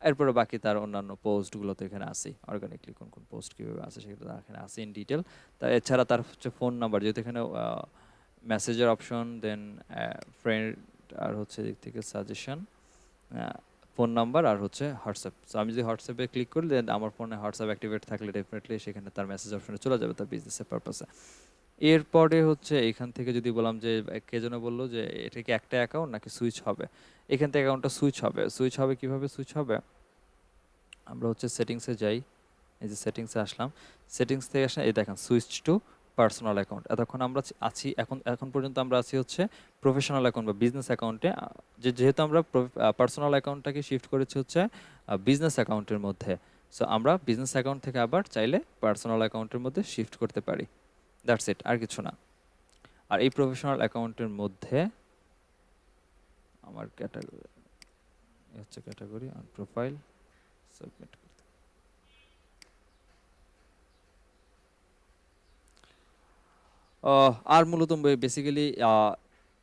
এরপরে বাকি তার অন্যান্য পোস্টগুলো তো এখানে আসেই, অর্গানিকলি কোন কোন পোস্ট কীভাবে আছে সেগুলো এখানে আসে ইন ডিটেল। তা এছাড়া তার হচ্ছে ফোন নাম্বার, যেহেতু এখানে মেসেজের অপশন, দেন ফ্রেন্ড, আর হচ্ছে দিক থেকে সাজেশন, ফোন নাম্বার, আর হচ্ছে হোয়াটসঅ্যাপ। সো আমি যদি হোয়াটসঅ্যাপে ক্লিক করি, দেন আমার ফোনে হোয়াটসঅ্যাপ অ্যাক্টিভেট থাকলে ডেফিনেটলি সেখানে তার মেসেজ অপশনে চলে যাবে তার বিজনেসের পারপাসে। এরপরে হচ্ছে এখান থেকে যদি বললাম যে কে যেন বললো যে এটা কি একটা অ্যাকাউন্ট নাকি সুইচ হবে, এখান থেকে অ্যাকাউন্টটা সুইচ হবে। সুইচ হবে কিভাবে সুইচ হবে, আমরা হচ্ছে সেটিংসে যাই, এই যে সেটিংসে আসলাম, সেটিংস থেকে আসলে এই দেখেন সুইচ টু পার্সোনাল অ্যাকাউন্ট। এতক্ষণ আমরা আছি, এখন পর্যন্ত আমরা আছি হচ্ছে প্রফেশনাল অ্যাকাউন্ট বা বিজনেস অ্যাকাউন্টে, যেহেতু আমরা পার্সোনাল অ্যাকাউন্টটাকে শিফট করেছি হচ্ছে বিজনেস অ্যাকাউন্টের মধ্যে। সো আমরা বিজনেস অ্যাকাউন্ট থেকে আবার চাইলে পার্সোনাল অ্যাকাউন্টের মধ্যে শিফট করতে পারি, দ্যাটস ইট, আর কিছু না। আর এই প্রফেশনাল অ্যাকাউন্টের মধ্যে আমার ক্যাটাগরি হচ্ছে ক্যাটাগরি অন প্রোফাইল, সাবমিট। আর মূলত বেসিক্যালি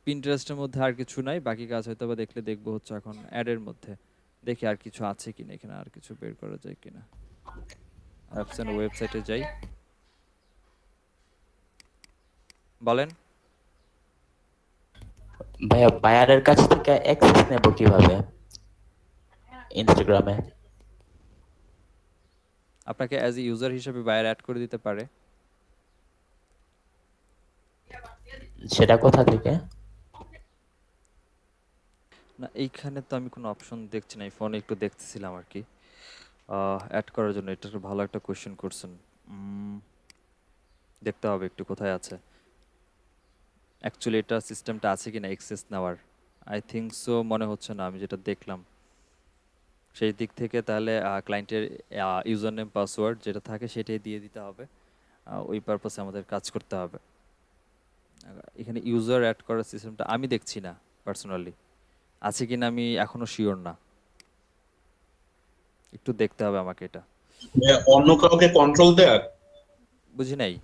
পিন্টারেস্টের মধ্যে আর কিছু নাই, বাকি কাজ হয়তো বা দেখলে দেখবো হচ্ছে এখন অ্যাডের মধ্যে, দেখি আর কিছু আছে কিনা, এখানে আর কিছু বের করা যায় কিনা। অ্যাপস এন্ড ওয়েবসাইটে যাই, বলেন। ভাইয়া বায়ারের কাছ থেকে অ্যাক্সেস নেব কিভাবে ইনস্টাগ্রামে? আপনাকে অ্যাজ এ ইউজার হিসেবে বায়ার অ্যাড করে দিতে পারে। সেটা কোথা থেকে? না, এইখানে তো আমি কোনো অপশন দেখছি না, এই ফোনে একটু দেখতেছিলাম আর কি অ্যাড করার জন্য। এটা একটা ভালো একটা কোয়েশ্চেন করছেন, দেখতে হবে একটু কোথায় আছে অ্যাকচুয়ালি এটা সিস্টেমটা আছে কিনা অ্যাক্সেস নেওয়ার। আই থিঙ্ক সো, মনে হচ্ছে না আমি যেটা দেখলাম সেই দিক থেকে। তাহলে ক্লায়েন্টের ইউজার নেম পাসওয়ার্ড যেটা থাকে সেটাই দিয়ে দিতে হবে, ওই পারপাসে আমাদের কাজ করতে হবে। এখানে ইউজার অ্যাড করার সিস্টেমটা আমি দেখছি না পার্সোনালি, আছে কিনা আমি এখনো শিওর না, একটু দেখতে হবে আমাকে এটা। অন্য কাউকে কন্ট্রোল দেয়ার, বুঝি নাই।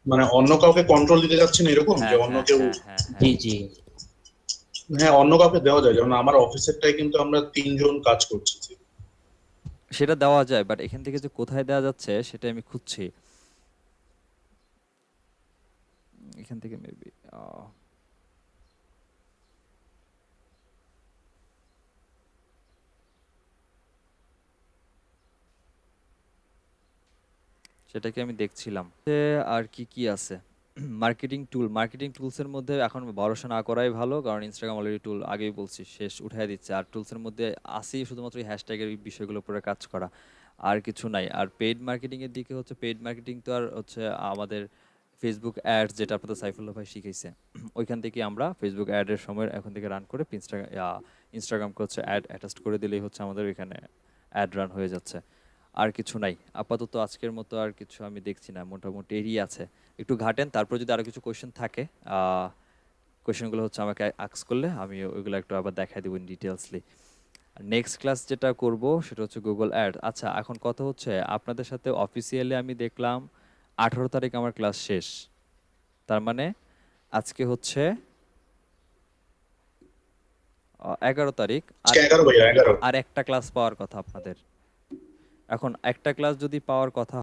মানে অন্য কাউকে কন্ট্রোল দিতে যাচ্ছেন এরকম যে হ্যাঁ অন্য হ্যাঁ কেউ? হ্যাঁ হ্যাঁ হ্যাঁ, জি জি। হ্যাঁ, অন্য কাউকে দেওয়া যায়, যেমন আমার অফিসেরটাই কিন্তু আমরা 3 জন কাজ করছি। সেটা দেওয়া যায়, বাট এখান থেকে যে কোথায় দেওয়া যাচ্ছে সেটা আমি খুঁজছি। এখান থেকে মেবি সেটাকে আমি দেখছিলাম আর কি কি আছে। মার্কেটিং টুলসের মধ্যে এখন ভরসা না করাই ভালো, কারণ ইনস্টাগ্রাম অলরেডি টুল আগেই বলছি শেষ উঠাই দিচ্ছে। আর টুলসের মধ্যে আসি শুধুমাত্র হ্যাশট্যাগের বিষয়গুলোর উপরে কাজ করা, আর কিছু নাই। আর পেইড মার্কেটিং এর দিকে হচ্ছে, পেইড মার্কেটিং তো আর হচ্ছে আমাদের ফেসবুক অ্যাডস যেটা আপনাদের সাইফুল্লাহ ভাই শিখাইছে, ওইখান থেকে আমরা ফেসবুক অ্যাডের সময় এখন থেকে রান করে ইনস্টাগ্রামকে হচ্ছে অ্যাড অ্যাটাচ করে দিলেই হচ্ছে আমাদের এখানে অ্যাড রান হয়ে যাচ্ছে। আর কিছু নাই আপাতত, আজকের মতো আর কিছু আমি দেখছি না, মোটামুটি এরই আছে। একটু ঘাটেন, তারপর যদি আরো কিছু কোয়েশ্চেন থাকে কোয়েশ্চেনগুলো হচ্ছে আমাকে আক্স করলে আমি ওইগুলো একটু আবার দেখাই দেবো ইন ডিটেলসলি। নেক্সট ক্লাস যেটা করব সেটা হচ্ছে গুগল অ্যাড। আচ্ছা, এখন কথা হচ্ছে আপনাদের সাথে অফিসিয়ালি আমি দেখলাম 18 তারিখ আমার ক্লাস শেষ, তার মানে আজকে হচ্ছে 11 তারিখ, আর 11 ভাইয়া, 11। আর একটা ক্লাস পাওয়ার কথা আপনাদের। এখন একটা ক্লাস যদি পাওয়ার কথা